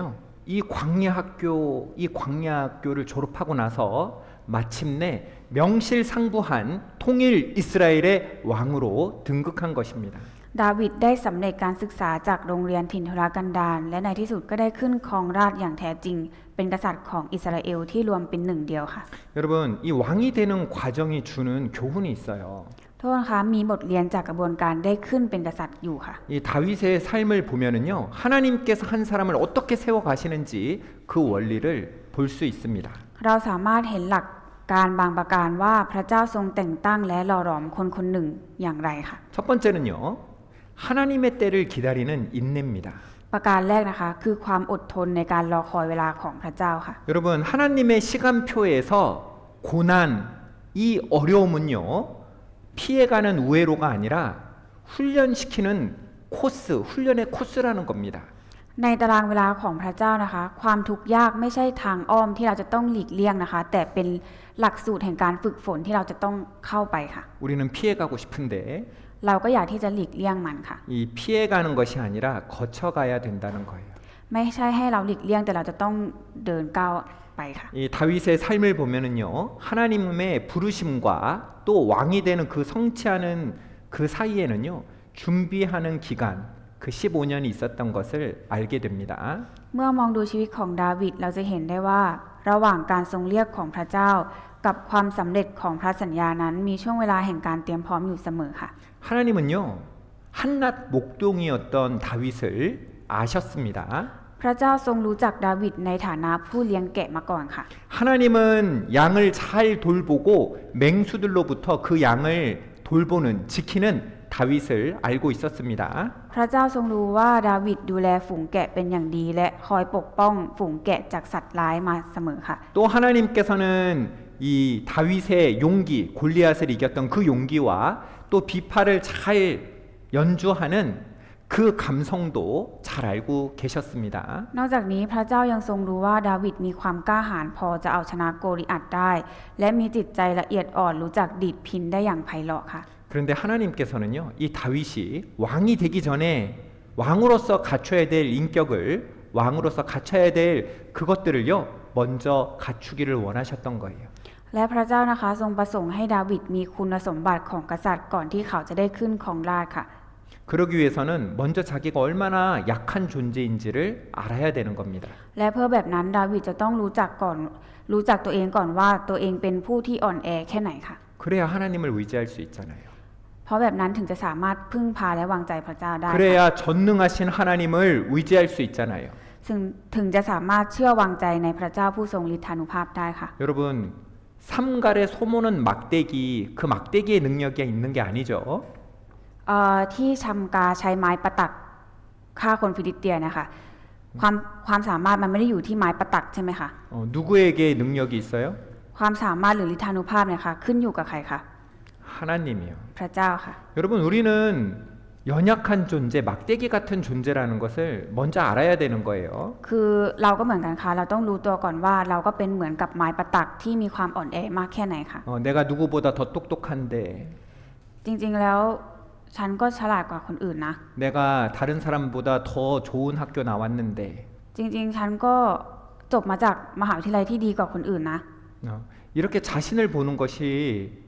이 광야 학교를 졸업하고 나서 마침내 명실상부한 통일 이스라엘의 왕으로 등극한 것입니다. ดาวิดได้สำเร็จการศึกษาจากโรงเรียนถิ่นทุรกันดารและในที่สุดก็ได้ขึ้นครองราชย์อย่างแท้จริง เป็นกษัตริย์ของอิสราเอลที่รวมเป็นหนึ่งเดียวค่ะ 여러분, 이 왕이 되는 과정이 주는 교훈이 있어요. ทุกคนคะมีบทเรียนจากกระบวนการได้ขึ้นเป็นกษัตริย์อยู่ค่ะ 이 다윗의 삶을 보면은요, 하나님께서 한 사람을 어떻게 세워 가시는지 그 원리를 볼 수 있습니다. เราสามารถเห็นหลักการบางประการว่าพระเจ้าทรงแต่งตั้งและหล่อหลอมคนคนหนึ่งอย่างไรค่ะ 첫 번째는요, 하나님의 때를 기다리는 인내입니다. ประการแรกนะคะคือความอดทนในการรอคอยเวลาของพระเจ้าค่ะ 여러분, 하나님의 시간표에서 고난, 이 어려움은요, 피해가는 우회로가 아니라 훈련시키는 코스, 훈련의 코스라는 겁니다. ในตารางเวลาของพระเจ้านะคะความทุกข์ยากไม่ใช่ทางอ้อมที่เราจะต้องหลีกเลี่ยงนะคะแต่เป็นหลักสูตรแห่งการฝึกฝนที่เราจะต้องเข้าไปค่ะ 우리는 피해가고 싶은데 เราก็อยากที่จะหลีกเลี่ยงมันค่ะ 이 피해가는 것이 아니라 거쳐가야 된다는 거예요. ไม่ใช่ให้เราหลีกเลี่ยงแต่เราจะต้องเดินก้าวไปค่ะ 이 다윗의 삶을 보면은요 하나님의 부르심과 또 왕이 되는 그 성취하는 그 사이에는요 준비하는 기간 그 15년이 있었던 것을 알게 됩니다. เมื่อมองดูชีวิตของดาวิดเราจะเห็นได้ว่าระหว่างการทรงเรียกของพระเจ้ากับความสำเร็จของพระสัญญานั้นมีช่วงเวลาแห่งการเตรียมพร้อมอยู่เสมอค่ะ 하나님은요 한낱 목동이었던 다윗을 아셨습니다. พระเจ้าทรงรู้จักดาวิดในฐานะผู้เลี้ยงแกะมาก่อนค่ะ 하나님은 양을 잘 돌보고 맹수들로부터 그 양을 돌보는 지키는 다윗을 알고 있었습니다. พระเจ้าทรงรู้ว่าดาวิดดูแลฝูงแกะเป็นอย่างดีและคอยปกป้องฝูงแกะจากสัตว์ร้ายมาเสมอค่ะ 또 하나님께서는 이 다윗의 용기, 골리앗을 이겼던 그 용기와 또 비파를 잘 연주하는 그 감성도 잘 알고 계셨습니다. นอกจากนี้พระเจ้ายังทรงรู้ว่าดาวิดมีความกล้าหาญพอจะเอาชนะโกลิอัตได้ และมีจิตใจละเอียดอ่อนรู้จักดีดพินได้อย่างไพเราะค่ะ 그런데 하나님께서는요, 이 다윗이 왕이 되기 전에 왕으로서 갖춰야 될 인격을, 왕으로서 갖춰야 될 그것들을요, 먼저 갖추기를 원하셨던 거예요. และพระเจ้านะคะทรงประสงค์ให้ดาวิดมีคุณสมบัติของกษัตริย์ก่อนที่เขาจะได้ขึ้นครองราชย์ค่ะ 그러기 위해서는 먼저 자기가 얼마나 약한 존재인지를 알아야 되는 겁니다. และเพื่อแบบนั้นดาวิดจะต้องรู้จักตัวเองก่อนว่าตัวเองเป็นผู้ที่อ่อนแอแค่ไหนค่ะ 그래야 하나님을 의지할 수 있잖아요. เพราะแบบนั้นถึงจะสามารถพึ่งพาและวางใจพระเจ้าได้ค่ะ 그래야 전능하신 하나님을 의지할 수 있잖아요. ถึงจะสามารถเชื่อวางใจในพระเจ้าผู้ทรงฤทธานุภาพได้ค่ะ 여러분, 삼갈의 소모는 막대기, 그 막대기의 능력이 있는 게 아니죠. ที่ชัมกาใช้ไม้ประตักฆ่าคนฟิลิสเตียนะคะความสามารถมันไม่ได้อยู่ที่ไม้ประตักใช่ไหมคะ 누구에게 능력이 있어요? ความสามารถหรือฤทธานุภาพเนี่ยค่ะขึ้นอยู่กับใครคะ 하나님이요. พระเจ้าค่ะ 여러분, 우리는 연약한 존재, 막대기 같은 존재라는 것을 먼저 알아야 되는 거예요. คือเราก็เหมือนกันค่ะเราต้องรู้ตัวก่อนว่าเราก็เป็นเหมือนกับไม้ประตักที่มีความอ่อนแอมากแค่ไหนค่ะ 내가 누구보다 더 똑똑한데, จริงๆแล้วฉันก็ฉลาดกว่าคนอื่นนะ 내가 다른 사람보다 더 좋은 학교 나왔는데, จริงๆฉันก็จบมาจากมหาวิทยาลัยที่ดีกว่าคนอื่นนะ 이렇게 자신을 보는 것이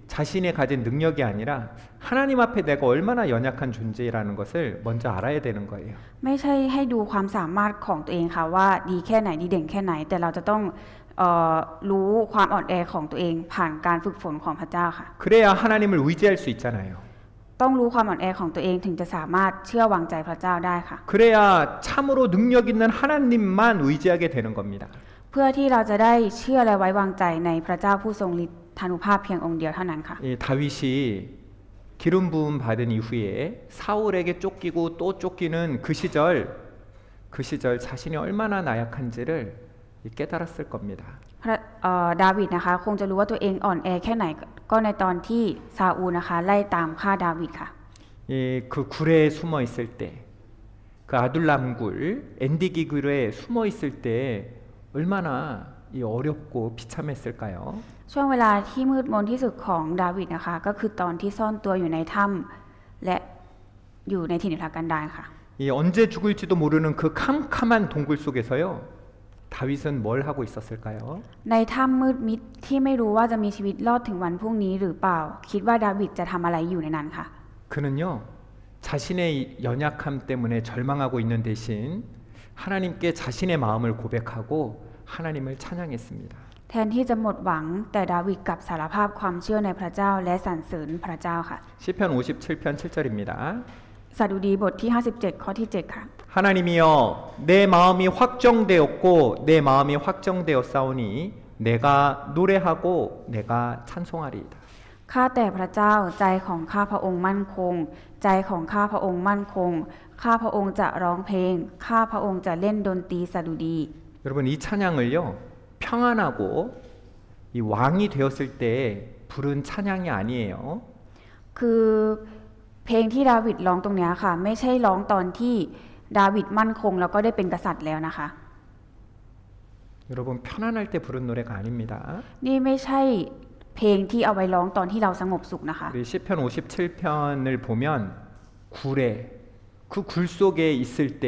자신이 가진 능력이 아니라 하나님 앞에 내가 얼마나 연약한 존재라는 것을 먼저 알아야 되는 거예요. ไม่ใช่ให้ดูความสามารถของตัวเองค่ะว่าดีแค่ไหนดีเด่นแค่ไหน แต่เราจะต้องรู้ความอ่อนแอของตัวเองผ่านการฝึกฝนของพระเจ้าค่ะ 그래야 하나님을 의지할 수 있잖아요. ต้องรู้ความอ่อนแอของตัวเองถึงจะสามารถเชื่อวางใจพระเจ้าได้ค่ะ 그래야 참으로 능력 있는 하나님만 의지하게 되는 겁니다. เพื่อที่เราจะได้เชื่อและไว้วางใจในพระเจ้าผู้ทรงฤทธานุภาพเพียงองค์เดียวเท่านั้นค่ะ 이 다윗이 기름 부음 받은 이후에 사울에게 쫓기고 또 쫓기는 그 시절 자신이 얼마나 나약한지를 깨달았을 겁니다. ดาวิดนะคะคงจะรู้ว่าตัวเองอ่อนแอแค่ไหนก็ในตอนที่ซาอูลนะคะไล่ตามฆ่าดาวิดค่ะ 그 굴에 숨어 있을 때, 그 아둘람 굴, 엔디기 굴에 숨어 있을 때 얼마나 어렵고 비참했을까요? ช่วงเวลาที่มืดมนที่สุดของดาวิดนะคะก็คือตอนที่ซ่อนตัวอยู่ในถ้ำและอยู่ในถิ่นทุรกันดารค่ะ 언제 죽을지도 모르는 그 캄캄한 동굴 속에서요. 다윗은 뭘 하고 있었을까요? ในถ้ำมืดมิดที่ไม่รู้ว่าจะมีชีวิตรอดถึงวันพรุ่งนี้หรือเปล่า คิดว่าดาวิดจะทำอะไรอยู่ในนั้นค่ะ 그는요. 자신의 연약함 때문에 절망하고 있는 대신 하나님께 자신의 마음을 고백하고 하나님을 찬양했습니다. แทนที่จะหมดหวังแต่ดาวิดกลับสารภาพความเชื่อในพระเจ้าและสรรเสริญพระเจ้าค่ะ 시편 57편 7절입니다. สดุดีบทที่57ข้อที่7ค่ะ 하나님이여 내 마음이 확정되었고 내 마음이 확정되었사오니 내가 노래하고 내가 찬송하리이다. ข้าแต่พระเจ้าใจของข้าพระองค์มั่นคงใจของข้าพระองค์มั่นคงข้าพระองค์จะร้องเพลงข้าพระองค์จะเล่นดนตรีสดุดี 여러분 이 찬양을요 평안하고 이 왕이 되었을 때 부른 찬양이 아니에요. คือ เพลงที่ดาวิดร้องตรงเนี้ยค่ะ ไม่ใช่ร้องตอนที่ดาวิดมั่นคงแล้วก็ได้เป็นกษัตริย์แล้วนะคะ 여러분 편안할 때 부른 노래가 아닙니다. นี่ไม่ใช่เพลงที่เอาไว้ร้องตอนที่เราสงบสุขนะคะ 우리 시편 57편을 보면 굴에 그 굴 속에 있을 때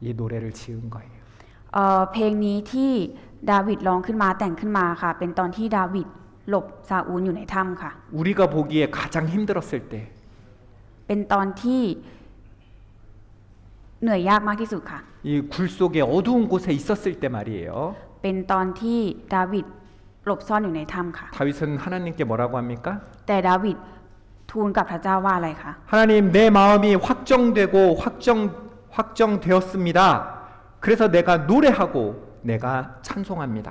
이 노래를 지은 거예요. เพลงนี้ที่ดาวิดร้องขึ้นมาแต่งขึ้นมาค่ะ เป็นตอนที่ดาวิดหลบซาอูลอยู่ในถ้ำค่ะ 우리가 보기에 가장 힘들었을 때 เป็นตอนที่เหนื่อยยากมากที่สุดค่ะ 이 굴 속에 어두운 곳에 있었을 때 말이에요. เป็นตอนที่ดาวิดหลบซ่อนอยู่ในถ้ำค่ะ 다윗은 하나님께 뭐라고 합니까? แต่ดาวิดทูลกับพระเจ้าว่าอะไรคะ 하나님 내 마음이 확정되고 확정되었습니다. 그래서 내가 노래하고 내가 찬송합니다.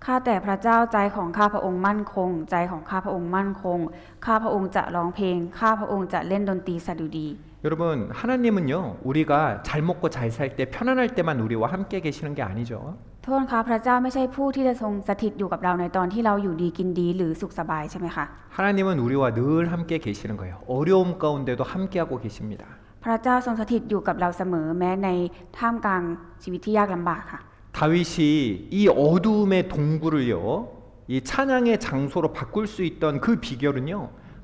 ข้าแต่พระเจ้าใจของข้าพระองค์มั่นคง ใจของข้าพระองค์มั่นคง ข้าพระองค์จะร้องเพลง ข้าพระองค์จะเล่นดนตรีสดุดี 여러분 하나님은요 우리가 잘 먹고 잘 살 때 편안할 때만 우리와 함께 계시는 게 아니죠. โทษค่ะพระเจ้าไม่ใช่ผู้ที่จะทรงสถิตอยู่กับเราในตอนที่เราอยู่ดีกินดีหรือสุขสบายใช่ไหมคะ 하나님은 우리와 늘 함께 계시는 거예요. 어려움 가운데도 함께하고 계십니다. พระเจ้าทรงสถิตอยู่กับเราเสมอแม้ในท่ามกลางชีวิตที่ยากลำบากค่ะ 다윗이 이 어두움의 동굴을요 이 찬양의 장소로 바꿀 수 있던 그 비결은요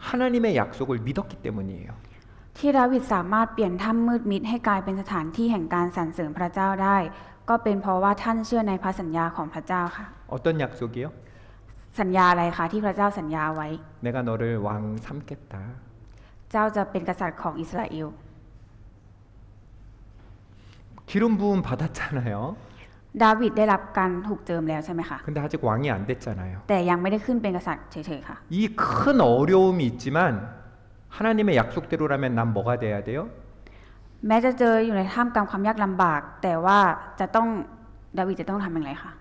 하나님의 약속을 믿었기 때문이에요. ที่ดาวิดสามารถเปลี่ยนถ้ำมืดมิดให้กลายเป็นสถานที่แห่งการสรรเสริญพระเจ้าได้ ก็เป็นเพราะว่าท่านเชื่อในพระสัญญาของพระเจ้าค่ะ 어떤 약속이요? สัญญาอะไรคะที่พระเจ้าสัญญาไว้ 내가 너를 왕 삼겠다. เจ้าจะเป็นกษัตริย์ของอิสราเอล 기름 부음 받았잖아요. ดาวิดได้รับการถูกเจิมแล้วใช่ไหมคะ 근데 아직 왕이 안 됐잖아요. แต่ยังไม่ได้ขึ้นเป็นกษัตริย์เฉยๆค่ะ 이 큰 어려움이 있지만 하나님의 약속대로라면 난 뭐가 돼야 돼요? แม้จะเจออยู่ในท่ามกลางความยากลำบาก แต่ว่าดาวิดจะต้องทำอย่างไรคะ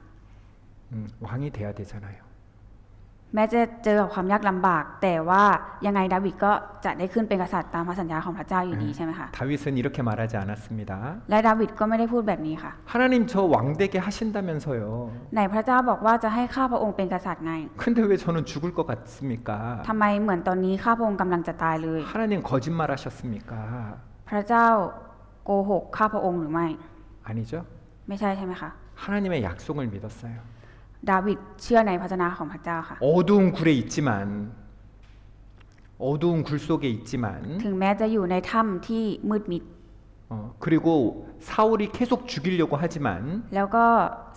왕이 돼야 되잖아요. แม้จะเจอกับความยากลำบาก แต่ว่ายังไงดาวิดก็จะได้ขึ้นเป็นกษัตริย์ตามพระสัญญาของพระเจ้าอยู่ดีใช่ไหมคะ 다윗은 이렇게 말하지 않았습니다. และดาวิดก็ไม่ได้พูดแบบนี้ค่ะ 하나님 저 왕되게 하신다면서요. ไหนพระเจ้าบอกว่าจะให้ข้าพระองค์เป็นกษัตริย์ไง 근데 왜 저는 죽을 것 같습니까? ทำไมเหมือนตอนนี้ข้าพระองค์กำลังจะตายเลย 하나님 거짓말하셨습니까? พระเจ้าโกหกข้าพระองค์หรือไม่ 아니죠. ไม่ใช่ใช่ไหมคะ 하나님의 약속을 믿었어요. ดาวิดเชื่อในพระวจนะของพระเจ้าค่ะ 어두운 굴에 있지만 어두운 굴 속에 있지만 ถึงแม้จะอยู่ในถ้ำที่มืดมิด 그리고 사울이 계속 죽이려고 하지만 แล้วก็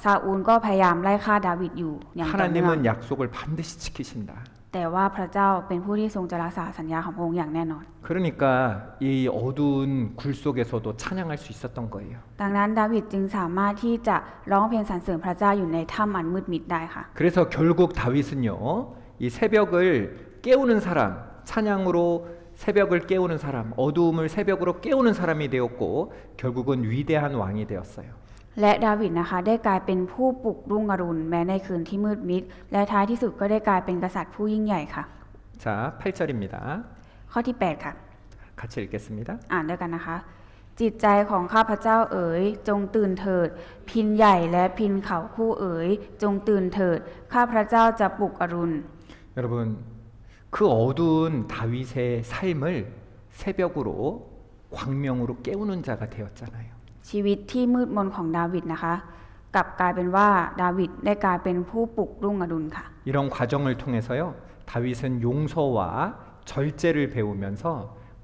ซาอูลก็พยายามไล่ฆ่าดาวิดอยู่อย่างต่อเนื่อง 하나님은 약속을 반드시 지키신다. แต่ว่าพระเจ้าเป็นผู้ที่ทรงจะรักษาสัญญาของพระองค์อย่างแน่นอน 그러니까 이 어두운 굴 속에서도 찬양할 수 있었던 거예요. ดังนั้นดาวิดจึงสามารถที่จะร้องเพลงสรรเสริญพระเจ้าอยู่ในถ้ำอันมืดมิดได้ค่ะ 그래서 결국 다윗은요 이 새벽을 깨우는 사람, 찬양으로 새벽을 깨우는 사람, 어두움을 새벽으로 깨우는 사람이 되었고 결국은 위대한 왕이 되었어요. และดาวิดนะคะได้กลายเป็นผู้ปลุกรุ่งอรุณแม้ในคืนที่มืดมิดและท้ายที่สุดก็ได้กลายเป็นกษัตริย์ผู้ยิ่งใหญ่ค่ะ 자, 8절입니다. ข้อที่ 8 ค่ะ 같이 읽겠습니다. อ่านด้วยกันนะคะ จิตใจของข้าพเจ้าเอ๋ยจงตื่นเถิด พินใหญ่และพินเขาคู่เอ๋ยจงตื่นเถิดข้าพระเจ้าจะปลุกอรุณ 여러분 그 어두운 다윗의 삶을 새벽으로 광명으로 깨우는 자가 되었잖아요. ชีวิตที่มืดมนของดาวิดนะคะกลับกลายเป็นว่าดาวิดได้กลายเป็นผู้ปลุกรุ่งอรุณค่ะ 이런 과정을 통해서요 다윗은 용서와 절제를 배우면서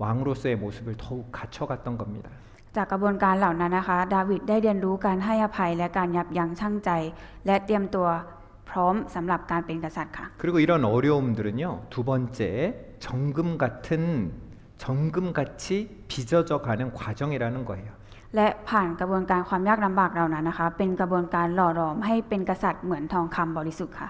왕으로서의 모습을 더욱 갖춰갔던 겁니다. จากกระบวนการเหล่านั้นนะคะดาวิดได้เรียนรู้การให้อภัยและการยับยั้งชั่งใจ และเตรียมตัวพร้อมสำหรับการเป็นกษัตริย์ค่ะ 그리고 이런 어려움들은요 두 번째 정금같이 빚어져 가는 과정이라는 거예요. และผ่านกระบวนการความยากลำบากเหล่านั้นนะคะเป็นกระบวนการหล่อหลอมให้เป็นกษัตริย์เหมือนทองคำบริสุทธิ์ค่ะ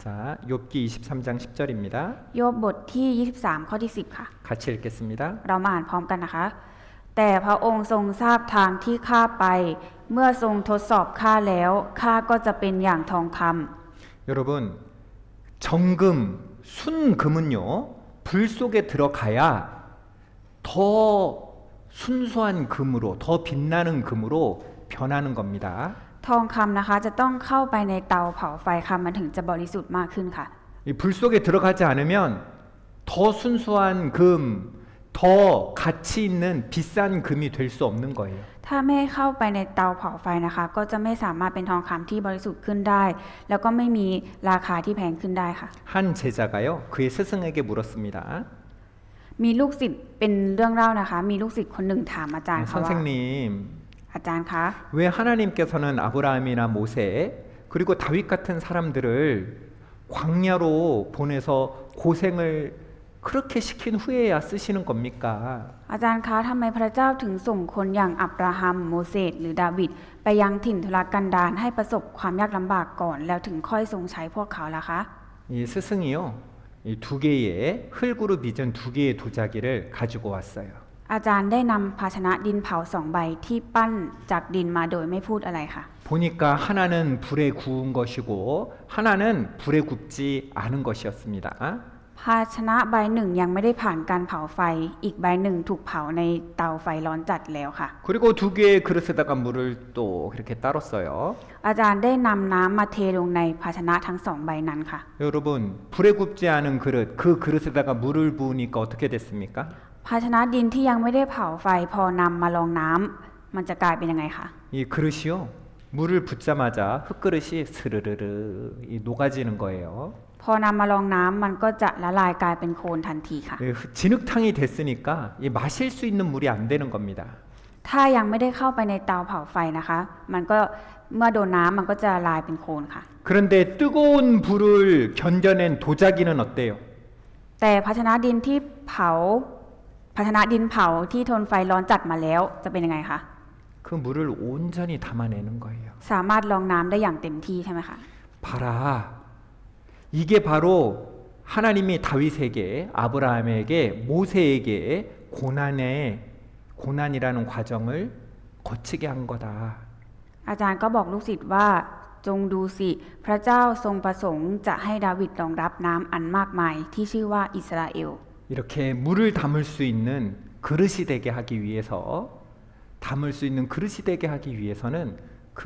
자, 욥기 23장 10절입니다. โยบบทที่23ข้อที่10ค่ะ 같이 읽겠습니다. เรามาอ่านพร้อมกันนะคะ แต่พระองค์ทรงทราบทางที่ข้าไป เมื่อทรงทดสอบข้าแล้วข้าก็จะเป็นอย่างทองคำ 여러분 정금, 순금은요 불 속에 들어가야 더 순수한 금으로, 더 빛나는 금으로 변하는 겁니다. ทองคำนะคะจะต้องเข้าไปในเตาเผาไฟค่ะมันถึงจะบริสุทธิ์มากขึ้นค่ะ 이 불 속에 들어가지 않으면 더 순수한 금, 더 가치 있는 비싼 금이 될 수 없는 거예요. ถ้าไม่ให้เข้าไปในเตาเผาไฟนะคะ ก็จะไม่สามารถเป็นทองคำที่บริสุทธิ์ขึ้นได้ แล้วก็ไม่มีราคาที่แพงขึ้นได้ค่ะ 한 제자가요, 그의 스승에게 물었습니다. มีลูกศิษย์เป็นเรื่องเล่านะคะ มีลูกศิษย์คนหนึ่งถามอาจารย์ค่ะว่า 선생님, อาจารย์คะ 왜 하나님께서는 아브라함이나 모세 그리고 다윗 같은 사람들을 광야로 보내서 고생을 그렇게 시킨 후에야 쓰시는 겁니까? อาจารย์คะทำไมพระเจ้าถึงส่งคนอย่างอับราฮัมโมเสสหรือดาวิดไปยังถิ่นทุรกันดารให้ประสบความยากลำบากก่อน แล้วถึงค่อยทรงใช้พวกเขาล่ะคะ 이 스승이요, 이 두 개의 흙으로 빚은 두 개의 도자기를 가지고 왔어요. อาจารย์ได้นำภาชนะดินเผาสองใบที่ปั้นจากดินมาโดยไม่พูดอะไรค่ะ 보니까 하나는 불에 구운 것이고 하나는 불에 굽지 않은 것이었습니다. ภาชนะใบหนึ่งยังไม่ได้ผ่านการเผาไฟ อีกใบหนึ่งถูกเผาในเตาไฟร้อนจัดแล้วค่ะ 그리고 두 개의 그릇에다가 물을 또 이렇게 따랐어요. อาจารย์ได้นำน้ำมาเทลงในภาชนะทั้งสองใบนั้นค่ะ 여러분, 불에 굽지 않은 그릇, 그 그릇에다가 물을 부으니까 어떻게 됐습니까? ภาชนะดินที่ยังไม่ได้เผาไฟพอนำมาลองน้ำมันจะกลายเป็นยังไงคะ 이 그릇이요, 물을 붓자마자 흙그릇이 스르르르 녹아지는 거예요. พอนำมาลองน้ำมันก็จะละลายกลายเป็นโคลนทันทีค่ะ 진흙탕이 됐으니까 이 마실 수 있는 물이 안 되는 겁니다. ถ้ายังไม่ได้เข้าไปในเตาเผาไฟนะคะ มันก็เมื่อโดนน้ำมันก็จะละลายเป็นโคลนค่ะ 그런데 뜨거운 불을 견뎌낸 도자기는 어때요? แต่ภาชนะดินที่เผาภาชนะดินเผาที่ทนไฟร้อนจัดมาแล้วจะเป็นยังไงคะ 그 물을 온전히 담아내는 거예요. สามารถรองน้ำได้อย่างเต็มที่ใช่ไหมคะ 봐라, 이게 바로 하나님이 다윗에게, 아브라함에게, 모세에게 고난이라는 과정을 거치게 한 거다. อาจารย์ก็บอกลูกศิษย์ว่าจงดูสิพระเจ้าทรงประสงค์จะให้ดาวิดรองรับน้ำอันมากมายที่ชื่อว่าอิสราเอล 이렇게 물을 담을 수 있는 그릇이 되게 하기 위해서, 담을 수 있는 그릇이 되게 하기 위해서는 그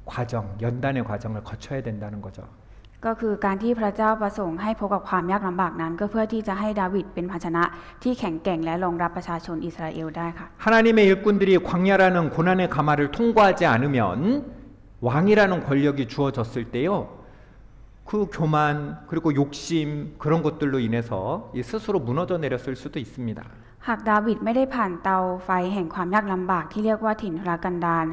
과정, 연단의 과정을 거쳐야 된다는 거죠. ก็คือการที่พระเจ้าประสงค์ให้พบกับความยากลำบากนั้น ก็เพื่อที่จะให้ดาวิดเป็นภาชนะที่แข็งแกร่งและรองรับประชาชนอิสราเอลได้ค่ะ 하나님의 일꾼들이 광야라는 고난의 가마를 통과하지 않으면 왕이라는 권력이 주어졌을 때요, 그 교만 그리고 욕심 그런 것들로 인해서 스스로 무너져 내렸을 수도 있습니다. หากดาวิดไม่ได้ผ่านเตาไฟแห่งความยากลำบากที่เรียกว่าถิ่นทุรกันดาร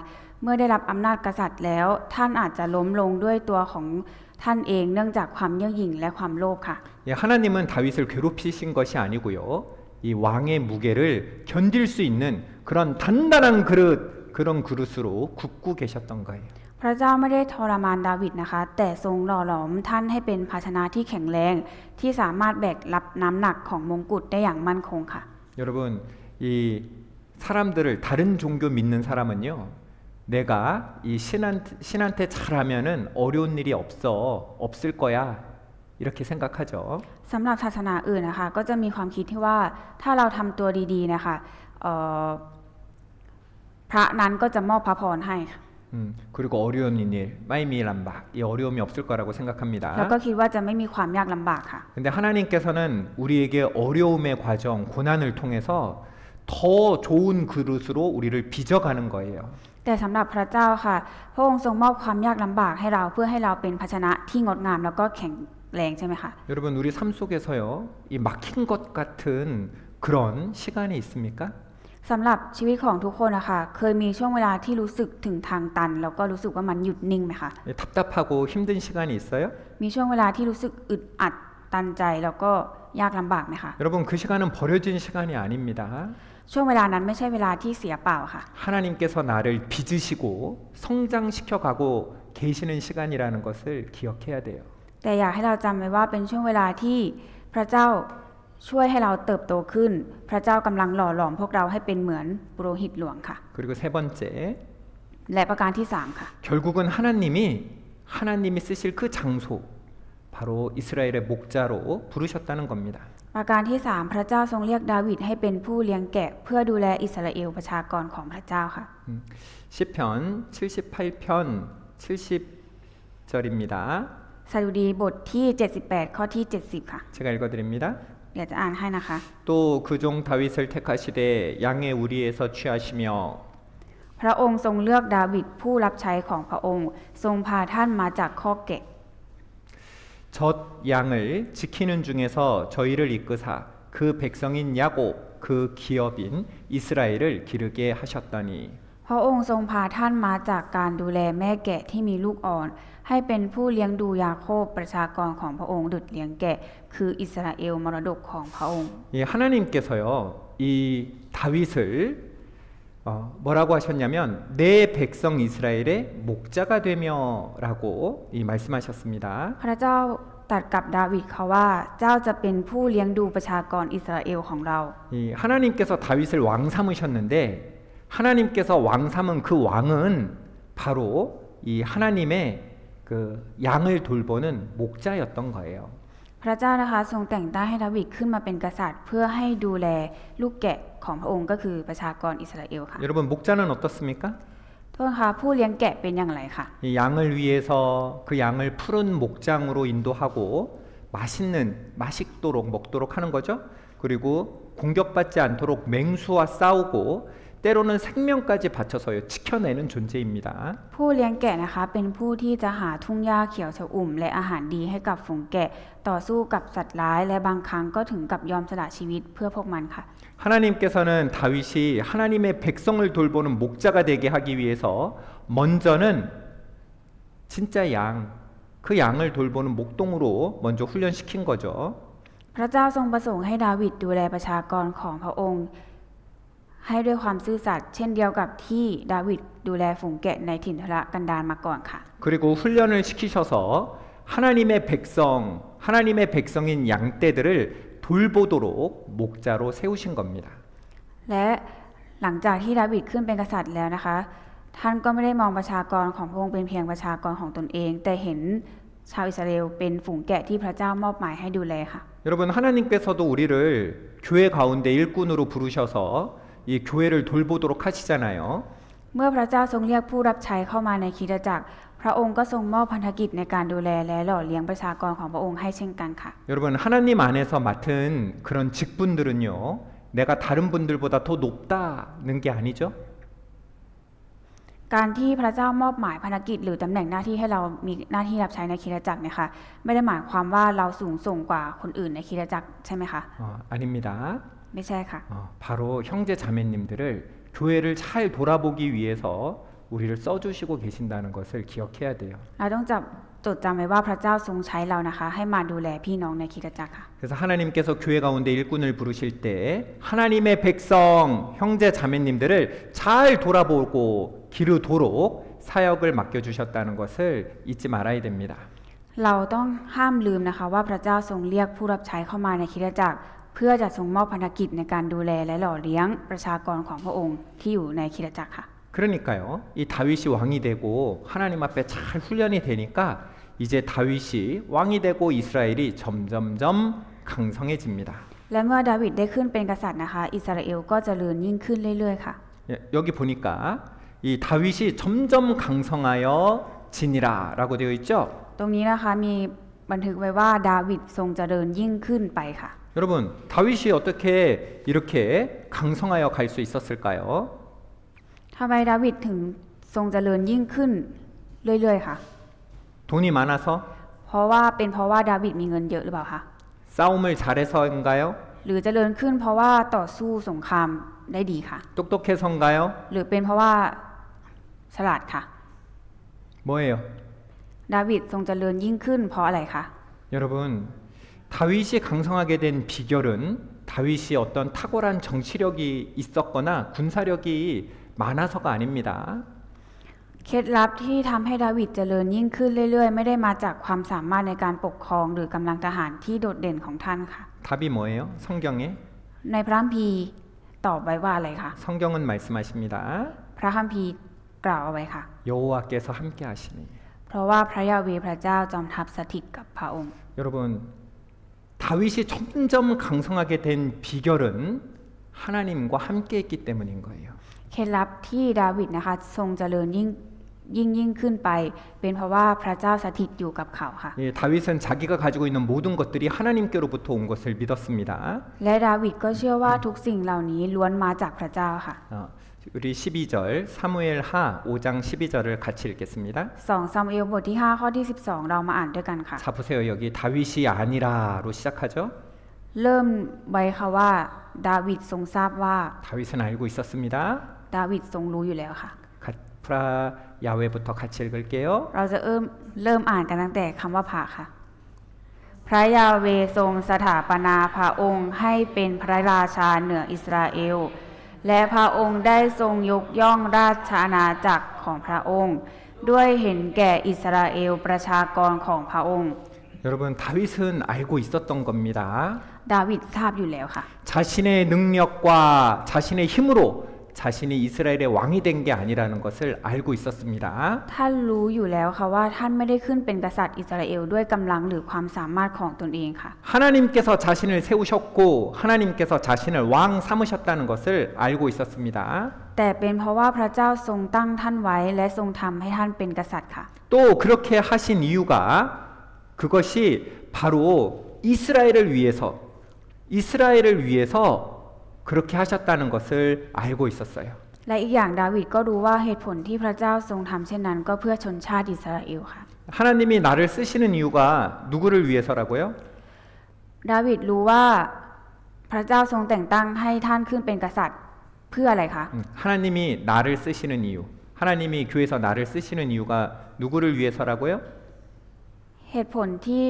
เมื่อได้รับอำนาจกษัตริย์แล้ว ท่านอาจจะล้มลงด้วยตัวของท่านเองเนื่องจากความเย่อหยิ่งและความโลภค่ะ 하나님은 다윗을 괴롭히신 것이 아니고요, 이 왕의 무게를 견딜 수 있는 그런 단단한 그런 그릇으로 굽고 계셨던 거예요. พระเจ้าไม่ได้ทรมานดาวิดนะคะ แต่ทรงหล่อหลอมท่านให้เป็นภาชนะที่แข็งแรงที่สามารถแบกรับน้ำหนักของมงกุฎได้อย่างมั่นคงค่ะ 여러분, 이 사람들을 다른 종교 믿는 사람은요, 내가 이 신한테 잘하면은 어려운 일이 없을 거야, 이렇게 생각하죠. สำหรับศาสนาอื่นนะคะก็จะมีความคิดที่ว่าถ้าเราทำตัวดีๆนะคะพระนั้นก็จะมอบพระพรให้ค่ะ 그리고 어려운 일, 마이미란박, 이 어려움이 없을 거라고 생각합니다. แล้วก็คิดว่าจะไม่มีความยากลำบากค่ะ 근데 하나님께서는 우리에게 어려움의 과정, 고난을 통해서 더 좋은 그릇으로 우리를 빚어가는 거예요. แต่สำหรับพระเจ้าค่ะพระองค์ทรงมอบความยากลำบากให้เราเพื่อให้เราเป็นภาชนะที่งดงามแล้วก็แข็งแรงใช่ไหมคะ 여러분, 우리 삶 속에서요, 이 막힌 것 같은 그런 시간이 있습니까? สำหรับชีวิตของทุกคนนะคะเคยมีช่วงเวลาที่รู้สึกถึงทางตันแล้วก็รู้สึกว่ามันหยุดนิ่งไหมคะ 답답하고 힘든 시간이 있어요? มีช่วงเวลาที่รู้สึกอึดอัดตันใจแล้วก็ยากลำบากไหมคะ 여러분, 그 시간은 버려진 시간이 아닙니다. ช่วงเวลานั้นไม่ใช่เวลาที่เสียเปล่าค่ะ 하나님께서 나를 빚으시고 성장시켜가고 계시는 시간이라는 것을 기억해야 돼요. แต่อยากให้เราจำไว้ว่าเป็นช่วงเวลาที่พระเจ้าช่วยให้เราเติบโตขึ้น พระเจ้ากำลังหล่อหลอมพวกเราให้เป็นเหมือนปุโรหิตหลวงค่ะ 그리고 세 번째, และประการที่3ค่ะ 결국은 하나님이 쓰실 그 장소, 바로 이스라엘의 목자로 부르셨다는 겁니다. ประการที่3พระเจ้าทรงเรียกดาวิดให้เป็นผู้เลี้ยงแกะเพื่อดูแลอิสราเอลประชากรของพระเจ้าค่ะ 시편 78편 70절입니다. สดุดีบทที่78ข้อที่70ค่ะ 제가 읽어드립니다. เดี๋ยวจะอ่านให้นะคะ 또 그 종 다윗을 택하시되 양의 우리에서 취하시며 พระองค์ทรงเลือกดาวิดผู้รับใช้ของพระองค์ ทรงพาท่านมาจากคอกแกะ 젖 양을 지키는 중에서 저희를 이끄사 그 백성인 야곱 그 기업인 이스라엘을 기르게 하셨더니 พระองค์ทรงพาท่านมาจากการดูแลแม่แกะที่มีลูกอ่อน ให้เป็นผู้เลี้ยงดูยาโคบประชากรของพระองค์ดุจเลี้ยงแกะ คืออิสราเอลมรดกของพระองค์ 이 하나님께서요 이 다윗을 뭐라고 하셨냐면 내 백성 이스라엘의 목자가 되며라고 이 말씀하셨습니다. พระเจ้าตรัสกับดาวิดเขาว่าเจ้าจะเป็นผู้เลี้ยงดูประชากรอิสราเอลของเรา 이 하나님께서 다윗을 왕 삼으셨는데 하나님께서 왕 삼은 그 왕은 바로 이 하나님의 그 양을 돌보는 목자였던 거예요. พระเจ้านะคะทรงแต่งตั้งให้ดาวิดขึ้นมาเป็นกษัตริย์ เพื่อให้ดูแลลูกแกะของพระองค์ก็คือประชากรอิสราเอลค่ะ 여러분 목자는 어떻습니까? โทษค่ะผู้เลี้ยงแกะเป็นอย่างไรคะ 이 양을 위해서 그 양을 푸른 목장으로 인도하고 맛있도록 먹도록 하는 거죠. 그리고 공격받지 않도록 맹수와 싸우고 때로는 생명까지 바쳐서요 지켜내는 존재입니다. ผู้เลี้ยงแกะนะคะเป็นผู้ที่จะหาทุ่งหญ้าเขียวชอุ่มและอาหารดีให้กับฝูงแกะต่อสู้กับสัตว์ร้ายและบางครั้งก็ถึงกับยอมสละชีวิตเพื่อพวกมันค่ะ 하나님께서는 다윗이 하나님의 백성을 돌보는 목자가 되게 하기 위해서 먼저는 진짜 그 양을 돌보는 목동으로 먼저 훈련시킨 거죠. พระเจ้าทรงประสงค์ให้ดาวิดดูแลประชากรของพระองค์ ให้ด้วยความซื่อสัตย์เช่นเดียวกับที่ดาวิดดูแลฝูงแกะในถิ่นทุรกันดารมาก่อนค่ะ 그리고 훈련을 시키셔서 하나님의 백성인 양떼들을 돌보도록 목자로 세우신 겁니다. และหลังจากที่ดาวิดขึ้นเป็นกษัตริย์แล้วนะคะ ท่านก็ไม่ได้มองประชากรของพระองค์เป็นเพียงประชากรของตนเอง แต่เห็นชาวอิสราเอลเป็นฝูงแกะที่พระเจ้ามอบหมายให้ดูแลค่ะ 여러분 하나님께서도 우리를 교회 가운데 일꾼으로 부르셔서 이 교회를 돌보도록 하시잖아요. เมื่อพระเจ้าทรงเรียกผู้รับใช้เข้ามาในคริสตจักร พระองค์ก็ทรงมอบพันธกิจในการดูแลและหล่อเลี้ยงประชากรของพระองค์ให้เช่นกันค่ะ 여러분 하나님 안에서 맡은 그런 직분들은요 내가 다른 분들보다 더 높다는 게 아니죠. การที่พระเจ้ามอบหมายภารกิจหรือตำแหน่งหน้าที่ให้เรามีหน้าที่รับใช้ในคริสตจักรเนี่ยค่ะไม่ได้หมายความว่าเราสูงส่งกว่าคนอื่นในคริสตจักรใช่ไหมคะ 아닙니다. ไม่ใช่ค่ะ 바로 형제 자매님들을 교회를 잘 돌아보기 위해서 우리를 써주시고 계신다는 것을 기억해야 돼요. เราต้องจดจำไว้ว่าพระเจ้าทรงใช้เรานะคะ ให้มาดูแลพี่น้องในคริสตจักรค่ะ 그래서 하나님께서 교회 가운데 일꾼을 부르실 때 하나님의 백성 형제 자매님들을 잘 돌아보고 기르도록 사역을 맡겨주셨다는 것을 잊지 말아야 됩니다. เราต้องห้ามลืมนะคะว่าพระเจ้าทรงเรียกผู้รับใช้เข้ามาในคริสตจักร เพื่อจะทรงมอบพันธกิจในการดูแลและหล่อเลี้ยงประชากรของพระองค์ที่อยู่ในคริสตจักรค่ะ 그러니까요. 이 다윗이 왕이 되고 하나님 앞에 잘 훈련이 되니까 이제 다윗이 왕이 되고 이스라엘이 점점점 강성해집니다. และเมื่อดาวิดได้ขึ้นเป็นกษัตริย์นะคะ อิสราเอลก็เจริญยิ่งขึ้นเรื่อยๆค่ะ 여기 보니까 이 다윗이 점점 강성하여 지니라라고 되어 있죠. ตรงนี้นะคะมีบันทึกไว้ว่าดาวิดทรงเจริญยิ่งขึ้นไปค่ะ 여러분 다윗이 어떻게 이렇게 강성하여 갈 수 있었을까요? ทำไมดาวิดถึงทรงเจริญยิ่งขึ้นเรื่อยๆค่ะ 돈이 많아서? เพราะว่าดาวิดมีเงินเยอะหรือเปล่าคะ 싸움을 잘해서인가요? หรือเจริญขึ้นเพราะว่าต่อสู้สงครามได้ดีค่ะ 똑똑해서인가요? หรือเป็นเพราะว่าฉลาดค่ะ 뭐예요? ดาวิดทรงเจริญยิ่งขึ้นเพราะอะไรคะ 여러분 다윗이 강성하게 된 비결은 다윗이 어떤 탁월한 정치력이 있었거나 군사력이 많아서가 아닙니다. เคล็ดลับที่ทำให้ดาวิดเจริญยิ่งขึ้นเรื่อยๆไม่ได้มาจากความสามารถในการปกครองหรือกำลังทหารที่โดดเด่นของท่านค่ะ 답이 뭐예요? 성경에? ในพระคัมภีร์ตอบไว้ว่าอะไรคะ 성경은 말씀하십니다. พระคัมภีร์กล่าวเอาไว้ค่ะ 여호와께서 함께 하시니. เพราะว่าพระยาเวห์พระเจ้าจอมทัพสถิตกับพระองค์ 여러분 다윗이 점점 강성하게 된 비결은 하나님과 함께 했기 때문인 거예요. เคล็ดลับที่ดาวิดนะคะทรงเจริญยิ่ง ยิ่งขึ้นไป เป็นเพราะว่าพระเจ้าสถิตอยู่กับเขาค่ะ 예, 다윗은 자기가 가지고 있는 모든 것들이 하나님께로부터 온 것을 믿었습니다. และดาวิดก็เชื่อว่าทุกสิ่งเหล่านี้ล้วนมาจากพระเจ้าค่ะ 우리 12절 사무엘 하 5장 12절을 같이 읽겠습니다. 2 ซามูเอลบทที่ 5 ข้อที่ 12 เรามาอ่านด้วยกันค่ะ 자 보세요. 여기 다윗이 아니라로 시작하죠. เริ่มไว้ค่ะว่าดาวิดทรงทราบว่า 다윗은 알고 있었습니다. ดาวิดทรงรู้อยู่แล้วค่ะ 프라 야훼부터 같이 읽을게요. เราจะเริ่มอ่านกันตั้งแต่คำว่าพระค่ะ พระยาเวทรงสถาปนาพระองค์ให้เป็นพระราชาเหนืออิสราเอล และพระองค์ได้ทรงยกย่องราชอาณาจักรของพระองค์ ด้วยเห็นแก่อิสราเอลประชากรของพระองค์ 여러분 다윗은 알고 있었던 겁니다. ดาวิดทราบอยู่แล้วค่ะ 자신의 능력과 자신의 힘으로 자신이 이스라엘의 왕이 된 게 아니라는 것을 알고 있었습니다. ท่านรู้อยู่แล้วค่ะว่าท่านไม่ได้ขึ้นเป็นกษัตริย์อิสราเอลด้วยกำลังหรือความสามารถของตนเองค่ะ 하나님께서 자신을 세우셨고 하나님께서 자신을 왕 삼으셨다는 것을 알고 있었습니다. แต่เป็นเพราะว่าพระเจ้าทรงตั้งท่านไว้และทรงทำให้ท่านเป็นกษัตริย์ค่ะ 또 그렇게 하신 이유가 그것이 바로 이스라엘을 위해서 그렇게 하셨다는 것을 알고 있었어요. และอีกอย่างดาวิดก็รู้ว่าเหตุผลที่พระเจ้าทรงทำเช่นนั้นก็เพื่อชนชาติอิสราเอลค่ะ 하나님이 나를 쓰시는 이유가 누구를 위해서라고요? ดาวิดรู้ว่าพระเจ้าทรงแต่งตั้งให้ท่านขึ้นเป็นกษัตริย์เพื่ออะไรคะ 하나님이 나를 쓰시는 이유. 하나님이 교회에서 나를 쓰시는 이유가 누구를 위해서라고요? เหตุผลที่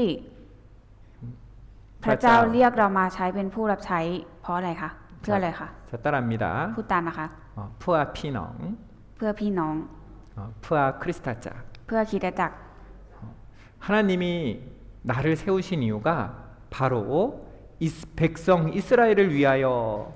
พระเจ้าเรียกเรามาใช้เป็นผู้รับใช้เพราะอะไรคะเพื่ออะไรคะ 자 따라합니다. พูดตามนะคะ 푸아 피농, เพื่อพี่น้อง 푸아 크리스타자. เพื่อคริสตจักร 하나님이 나를 세우신 이유가 바로 백성 이스라엘을 위하여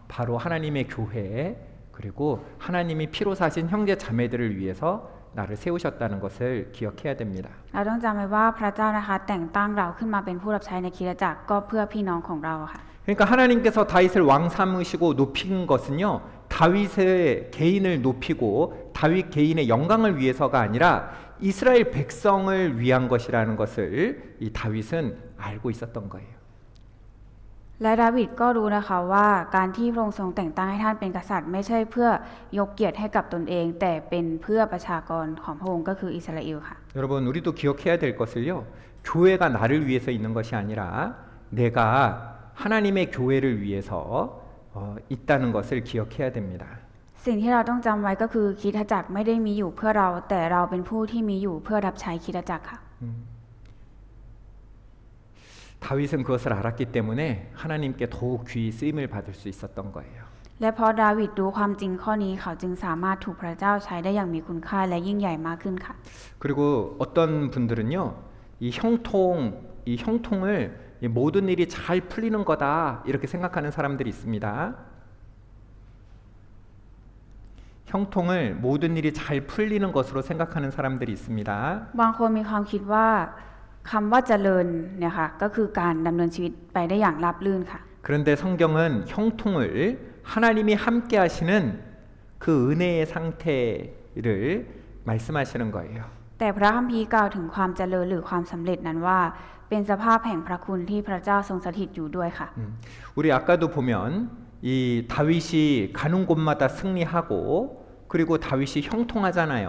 바로 하나님의 교회 그리고 하나님이 피로 사신 형제 자매들을 위해서 나를 세우셨다는 것을 기억해야 됩니다. เราต้องจำไว้ว่าพระเจ้านะคะแต่งตั้งเราขึ้นมาเป็นผู้รับใช้ในคริสตจักรก็เพื่อพี่น้องของเราค่ะ 그러니까 하나님께서 다윗을 왕 삼으시고 높인 것은요 다윗의 개인을 높이고 다윗 개인의 영광을 위해서가 아니라 이스라엘 백성을 위한 것이라는 것을 이 다윗은 알고 있었던 거예요. และดาวิดก็รู้นะคะว่าการที่พระองค์ทรงแต่งตั้งให้ท่านเป็นกษัตริย์ไม่ใช่เพื่อยกเกียรติให้กับตนเองแต่เป็นเพื่อประชากรของพระองค์ก็คืออิสราเอลค่ะ 여러분 우리도 기억해야 될 것을요 교회가 나를 위해서 있는 것이 아니라 내가 하나님의 교회를 위해서 있다는 것을 기억해야 됩니다. สิ่งที่เราต้องจำไว้ก็คือคริสตจักรไม่ได้มีอยู่เพื่อเราแต่เราเป็นผู้ที่มีอยู่เพื่อรับใช้คริสตจักรค่ะ 다윗은 그것을 알았기 때문에 하나님께 더욱 귀히 쓰임을 받을 수 있었던 거예요. และเพราะดาวิดรู้ความจริงข้อนี้เขาจึงสามารถถูกพระเจ้าใช้ได้อย่างมีคุณค่าและยิ่งใหญ่มากขึ้นค่ะ 그리고 어떤 분들은요 이 형통을 이 모든 일이 잘 풀리는 거다 이렇게 생각하는 사람들이 있습니다. 형통을 모든 일이 잘 풀리는 것으로 생각하는 사람들이 있습니다. บางคนมีความคิดว่าคำว่าเจริญเนี่ยค่ะก็คือการดำเนินชีวิตไปได้อย่างราบรื่นค่ะ 그런데 성경은 형통을 하나님이 함께 하시는 그 은혜의 상태를 말씀하시는 거예요. แต่พระคัมภีร์กล่าวถึงความเจริญหรือความสำเร็จนั้นว่าเป็นสภาพแห่งพระคุณที่พระเจ้าทรงสถิตอยู่ด้วยค่ะ 우리 아까도 보면 이 다윗이 가는 곳마다 승리하고 그리고 다윗이 형통하잖아요.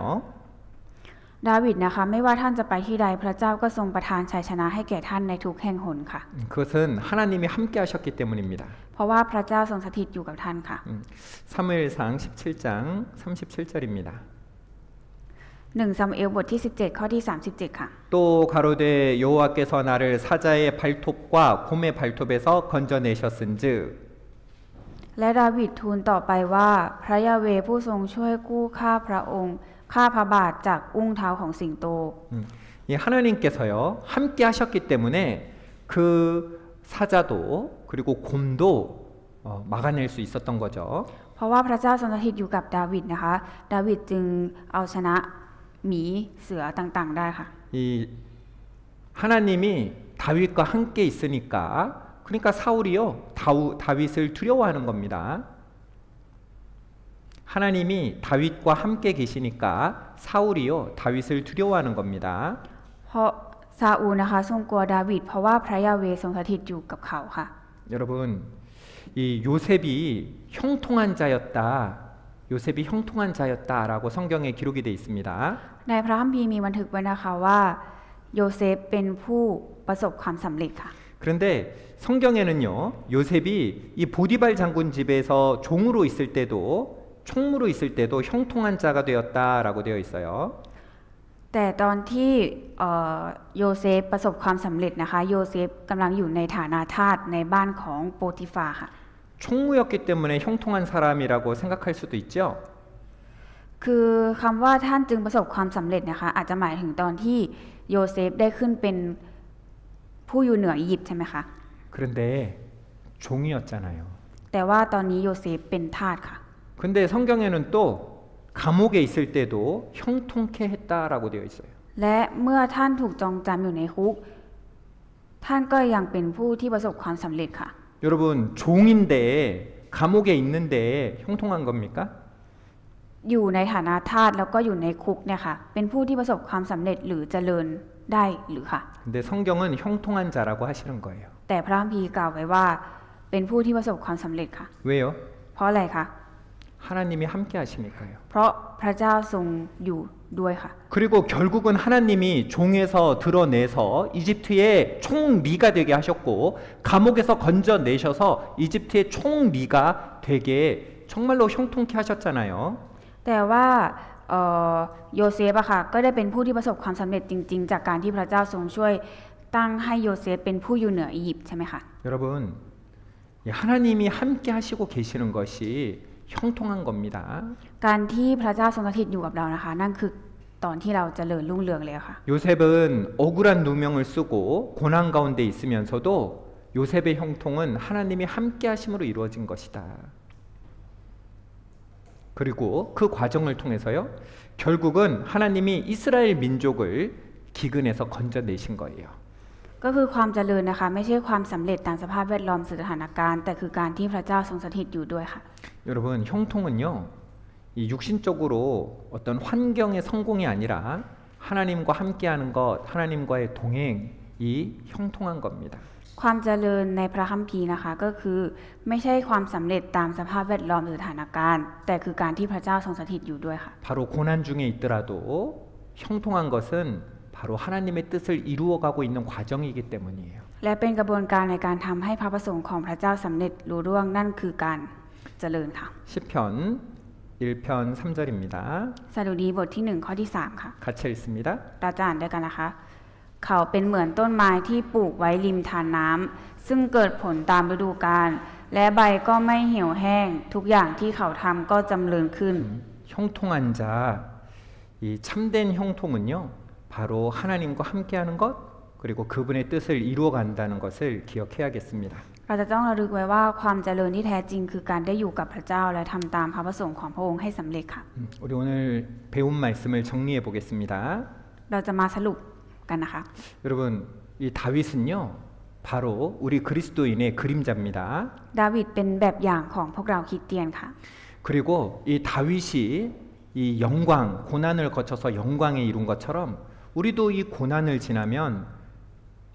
ดาวิดนะคะไม่ว่าท่านจะไปที่ใดพระเจ้าก็ทรงประทานชัยชนะให้แก่ท่านในทุกแห่งหนค่ะ 그것은 하나님이 함께 하셨기 때문입니다. เพราะว่าพระเจ้าทรงสถิตอยู่กับท่านค่ะ 사무엘상 17장 37절입니다. 1 ซามูเอลบทที่ 17 ข้อที่ 37 ค่ะ 또 가로되 여호와께서 나를 사자의 발톱과 곰의 발톱에서 건져내셨은즉 และดาวิดทูลต่อไปว่าพระยาเวห์ผู้ทรงช่วยกู้ข้าพระองค์ข้าพระบาทจากอุ้งเท้าของสิงโต 이 하나님께서요 함께 하셨기 때문에 그 사자도 그리고 곰도 막아낼 수 있었던 거죠. เพราะว่าพระเจ้าทรงสถิตอยู่กับดาวิดนะคะดาวิดจึงเอาชนะหมีเสือต่างๆได้ค่ะ 이 하나님이 다윗과 함께 있으니까 그러니까 사울이요 다윗을 두려워하는 겁니다. 하나님이 다윗과 함께 계시니까 사울이요 다윗을 두려워하는 겁니다. เพราะซาอูลนะคะทรงกลัวดาวิดเพราะว่าพระยาเวห์ทรงสถิตอยู่กับเขาค่ะ 여러분 이 요셉이 형통한 자였다. 요셉이 형통한 자였다라고 성경에 기록이 되어 있습니다. ในพระคัมภีร์มีบันทึกไว้นะคะว่าโยเซฟเป็นผู้ประสบความสำเร็จค่ะ 그런데 성경에는요 요셉이 이 보디발 장군 집에서 종으로 있을 때도 총무로 있을 때도 형통한 자가 되었다라고 되어 있어요. แต่ตอนที่โยเซฟประสบความสำเร็จนะคะโยเซฟกำลังอยู่ในฐานะทาสในบ้านของโปติฟาค่ะ 총무였기 때문에 형통한 사람이라고 생각할 수도 있죠. คือคำว่าท่านจึงประสบความสำเร็จนะคะอาจจะหมายถึงตอนที่โยเซฟได้ขึ้นเป็นผู้อยู่เหนืออียิปต์ใช่ไหมคะ 그런데 종이었잖아요. แต่ว่าตอนนี้โยเซฟเป็นทาสค่ะ 근데 성경에는 또 감옥에 있을 때도 형통케 했다라고 되어 있어요. และเมื่อท่านถูกจองจำอยู่ในคุกท่านก็ยังเป็นผู้ที่ประสบความสำเร็จค่ะ 여러분 종인데 감옥에 있는데 형통한 겁니까? อยู่ในฐานะทาสแล้วก็อยู่ในคุกเนี่ยค่ะเป็นผู้ที่ประสบความสำเร็จหรือเจริญได้หรือค่ะ 근데 성경은 형통한 자라고 하시는 거예요. แต่พระคัมภีร์กล่าวไว้ว่าเป็นผู้ที่ประสบความสำเร็จค่ะ 왜요? เพราะอะไรคะ 하나님이 함께 하시니까요. เพราะพระเจ้าทรงอยู่ด้วยค่ะ 그리고 결국은 하나님이 종에서 드러내서 이집트의 총리가 되게 하셨고 감옥에서 건져내셔서 이집트의 총리가 되게 정말로 형통케 하셨잖아요. แต่ว่าโยเซฟอะค่ะก็ได้เป็นผู้ที่ประสบความสำเร็จจริงๆ จากการที่พระเจ้าทรงช่วยตั้งให้โยเซฟเป็นผู้อยู่เหนืออียิปต์ใช่ไหมคะ 여러분 하나님이 함께 하시고 계시는 것이 형통한 겁니다. การที่พระเจ้าทรงสถิตอยู่กับเรานะคะนั่นคือตอนที่เราเจริญรุ่งเรืองแล้วค่ะ 요셉은 억울한 누명을 쓰고 고난 가운데 있으면서도 요셉의 형통은 하나님이 함께 하심으로 이루어진 것이다. 그리고 그 과정을 통해서요. 결국은 하나님이 이스라엘 민족을 기근에서 건져내신 거예요. ก็คือความเจริญนะคะไม่ใช่ความสำเร็จตามสภาพแวดล้อมสถานการณ์แต่คือการที่พระเจ้าทรงสถิตอยู่ด้วยค่ะ 여러분 형통은요. 이 육신적으로 어떤 환경의 성공이 아니라 하나님과 함께하는 것, 하나님과의 동행이 형통한 겁니다. ความเจริญในพระคัมภีร์นะคะก็คือไม่ใช่ความสำเร็จตามสภาพแวดล้อมหรือสถานการณ์แต่คือการที่พระเจ้าทรงสถิตอยู่ด้วยค่ะ 바로 고난 중에 있더라도 형통한 것은 바로 하나님의 뜻을 이루어가고 있는 과정이기 때문이에요. และเป็นกระบวนการในการทำให้พระประสงค์ของพระเจ้าสำเร็จลุล่วงนั่นคือการเจริญค่ะ 시편 1편 3절입니다. สดุดีบทที่1ข้อที่3ค่ะ 같이 읽습니다. เราจะอ่านด้วยกันนะคะ เขาเป็นเหมือนต้นไม้ที่ปลูกไว้ริมทานน้ำซึ่งเกิดผลตามฤดูกาลและใบก็ไม่เหี่ยวแห้งทุกอย่างที่เขาทำก็จำเริญขึ้น 형통한 자, 이 참된 형통은요, 바로 하나님과 함께하는 것, 그리고 그분의 뜻을 이루어간다는 것을 기억해야겠습니다. เราจะต้องระลึกไว้ว่าความเจริญที่แท้จริงคือการได้อยู่กับพระเจ้าและทำตามพระประสงค์ของพระองค์ให้สำเร็จค่ะ 우리 오늘 배운 말씀을 정리해 보겠습니다. เราจะมาสรุปกันนะคะ 여러분, 이 다윗은요, 바로 우리 그리스도인의 그림자입니다. ดาวิดเป็นแบบอย่างของพวกเราคริสเตียนค่ะ 그리고 이 다윗이 이 영광, 고난을 거쳐서 영광에 이룬 것처럼 우리도 이 고난을 지나면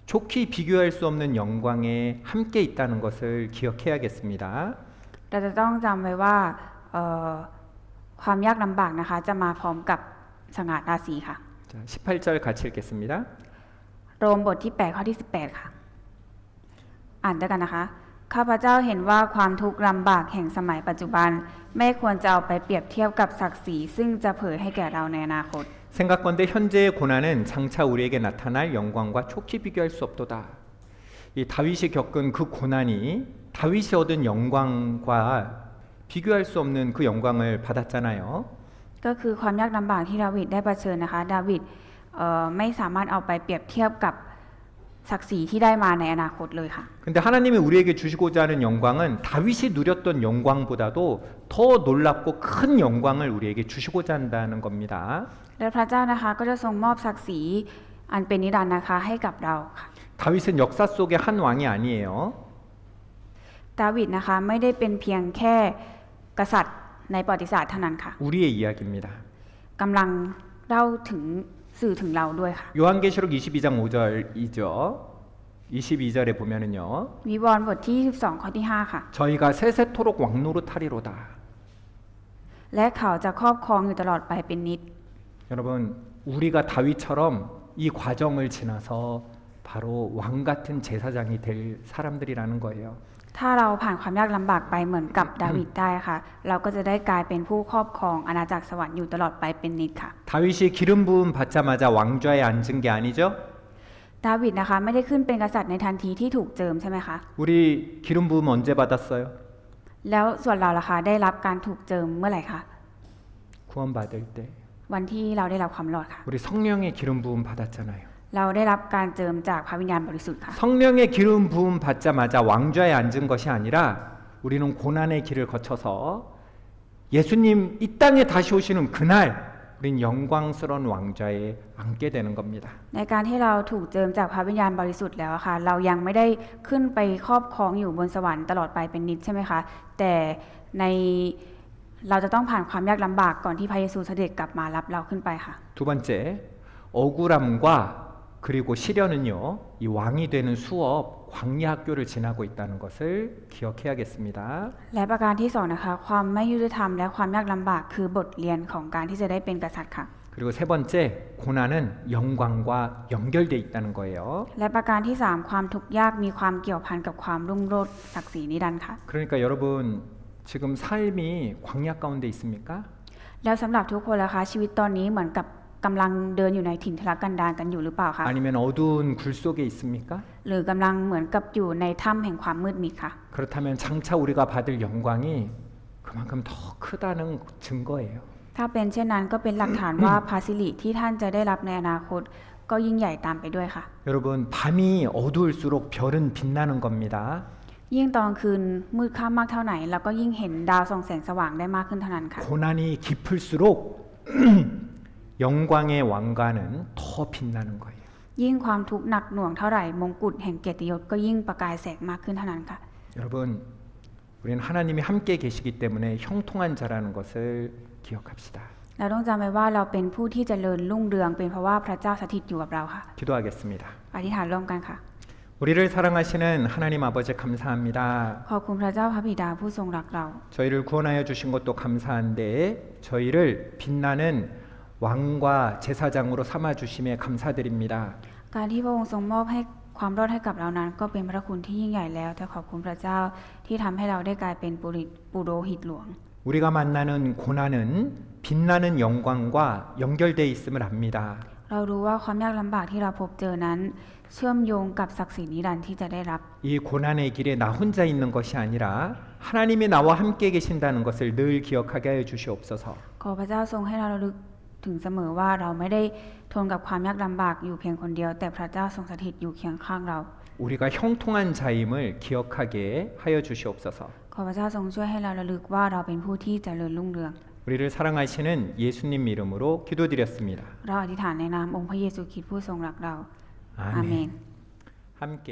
좋게 비교할 수 없는 영광에 함께 있다는 것을 기억해야겠습니다. เราจะต้องจำไว้ว่าความยากลำบากนะคะจะมาพร้อมกับสง่าราศีค่ะ 자, 18절 같이 읽겠습니다. โรมบทที่8ข้อที่18ค่ะอ่านด้วยกันนะคะข้าพเจ้าเห็นว่าความทุกข์ลำบากแห่งสมัยปัจจุบันไม่ควรจะเอาไปเปรียบเทียบกับศักดิ์ศรีซึ่งจะเผยให้แก่เราในอนาคต 생각건대 현재의 고난은 장차 우리에게 나타날 영광과 좋게 비교할 수 없도다. 이 다윗이 겪은 그 고난이 다윗이 얻은 영광과 비교할 수 없는 그 영광을 받았잖아요. ก็คือความยากลำบากที่ดาวิดได้เผชิญนะคะดาวิดไม่สามารถเอาไปเปรียบเทียบกับศักดิ์ศรีที่ได้มาในอนาคตเลยค่ะ 근데 하나님이 우리에게 주시고자 하는 영광은 다윗이 누렸던 영광보다도 더 놀랍고 큰 영광을 우리에게 주시고자 한다는 겁니다. และพระเจ้านะคะก็จะทรงมอบศักดิ์ศรีอันเป็นนิรันดร์นะคะให้กับเราค่ะ 다윗은 역사 속의 한 왕이 아니에요. ดาวิดนะคะไม่ได้เป็นเพียงแค่กษัตริย์ ในประวัติศาสตร์เท่านั้นค่ะ 우리의 이야기입니다. กำลังเล่าถึงสื่อถึงเราด้วยค่ะ 요한계시록 22장 5절이죠. 22절에 보면은요. วิวรณ์บทที่12ข้อที่5ค่ะ 저희가 세세토록 왕노릇하리로다. และเขาจะครอบครองอยู่ตลอดไปเป็นนิจ 여러분, 우리가 다윗처럼 이 과정을 지나서 바로 왕 같은 제사장이 될 사람들이라는 거예요. ถ้าเราผ่านความยากลำบากไปเหมือนกับดาวิดได้ค่ะ เราก็จะได้กลายเป็นผู้ครอบครองอาณาจักรสวรรค์อยู่ตลอดไปเป็นนิจค่ะ 다윗이 기름 부음 받자마자 왕좌에 앉은 게 아니죠? ดาวิดนะคะไม่ได้ขึ้นเป็นกษัตริย์ในทันทีที่ถูกเจิมใช่ไหมคะ 우리 기름 부음 언제 받았어요? แล้วส่วนเราล่ะคะได้รับการถูกเจิมเมื่อไหร่คะ 구원받을 때. วันที่เราได้รับความรอดค่ะ 우리 성령의 기름 부음 받았잖아요. เราได้รับการเจิมจากพระวิญญาณบริสุทธิ์ค่ะ 성령의 기름 부음 받자마자 왕좌에 앉은 것이 아니라 우리는 고난의 길을 거쳐서 예수님 이 땅에 다시 오시는 그날 우린 영광스러운 왕좌에 앉게 되는 겁니다. ในการที่เราถูกเจิมจากพระวิญญาณบริสุทธิ์แล้วค่ะ เรายังไม่ได้ขึ้นไปครอบครองอยู่บนสวรรค์ตลอดไปเป็นนิจใช่ไหมคะแต่ในเราจะต้องผ่านความยากลำบากก่อนที่พระเยซูเสด็จกลับมารับเราขึ้นไปค่ะ 두 번째, 억울함과 그리고 시련은요, 이 왕이 되는 수업, 광야 학교를 지나고 있다는 것을 기억해야겠습니다. และประการที่สองนะคะความไม่ยุติธรรมและความยากลำบากคือบทเรียนของการที่จะได้เป็นกษัตริย์ค่ะ 그리고 세 번째, 고난은 영광과 연결돼 있다는 거예요. และประการที่สามความทุกข์ยากมีความเกี่ยวพันกับความรุ่งโรจน์ศักดิ์ศรีนิรันดร์ค่ะ 그러니까 여러분 지금 삶이 광야 가운데 있습니까? แล้วสำหรับทุกคนล่ะคะชีวิตตอนนี้เหมือนกับกำลังเดินอยู่ในถิ่นทุรกันดารกันอยู่หรือเปล่าคะ 아니면 어두운 굴 속에 있습니까? หรือกำลังเหมือนกับอยู่ในถ้ำแห่งความมืดมิดค่ะ 그렇다면 장차 우리가 받을 영광이 그만큼 더 크다는 증거예요. ถ้าเป็นเช่นนั้นก็เป็นหลักฐานว่า ภาสิริที่ท่านจะได้รับในอนาคตก็ยิ่งใหญ่ตามไปด้วยค่ะ 여러분 밤이 어두울수록 별은 빛나는 겁니다. ยิ่งตอนคืนมืดค่ำมากเท่าไหร่เราก็ยิ่งเห็นดาวส่องแสงสว่างได้มากขึ้นเท่านั้นค่ะ 고난이 깊을수록 영광의 왕관은 더 빛나는 거예요. ยิ่งความทุกข์หนักหน่วงเท่าไหร่มงกุฎแห่งเกียรติยศก็ยิ่งประกายแสงมากขึ้นเท่านั้นค่ะ 여러분 우리는 하나님이 함께 계시기 때문에 형통한 자라는 것을 기억합시다. เราต้องจำไว้ว่าเราเป็นผู้ที่เจริญรุ่งเรืองเป็นเพราะว่าพระเจ้าสถิตอยู่กับเราค่ะ 기도하겠습니다. อธิษฐานร่วมกันค่ะ 우리를 사랑하시는 하나님 아버지 감사합니다. ขอบคุณพระเจ้าพระบิดาผู้ทรงรักเรา 저희를 구원하여 주신 것도 감사한데 저희를 빛나는 왕과 제사장으로 삼아 주심에 감사드립니다. การที่พระองค์ทรงมอบให้ความรอดให้กับเรานั้นก็เป็นพระคุณที่ยิ่งใหญ่แล้วแต่ขอบคุณพระเจ้าที่ทำให้เราได้กลายเป็นปุโรหิตหลวง 우리가 만나는 고난은 빛나는 영광과 연결되어 있음을 압니다. เรารู้ว่าความยากลำบากที่เราพบเจอนั้น เชื่อมโยงกับศักดิ์ศรีนิรันดร์ที่จะได้รับ 이 고난의 길에 나 혼자 있는 것이 아니라 하나님이 나와 함께 계신다는 것을 늘 기억하게 하여 주시옵소서. ขอพระเจ้าทรงให้เราระลึกถึงเสมอว่าเราไม่ได้ทนกับความยากลำบากอยู่เพียงคนเดียว แต่พระเจ้าทรงสถิตอยู่เคียงข้างเรา 우리가 형통한 자임을 기억하게 하여 주시옵소서. ขอพระเจ้าทรงช่วยให้เราระลึกว่าเราเป็นผู้ที่เจริญรุ่งเรือง 우리를 사랑하시는 예수님 이름으로 기도드렸습니다. เราอธิษฐานในนามองค์พระเยซูคริสต์ผู้ทรงรักเรา อาเมน 함께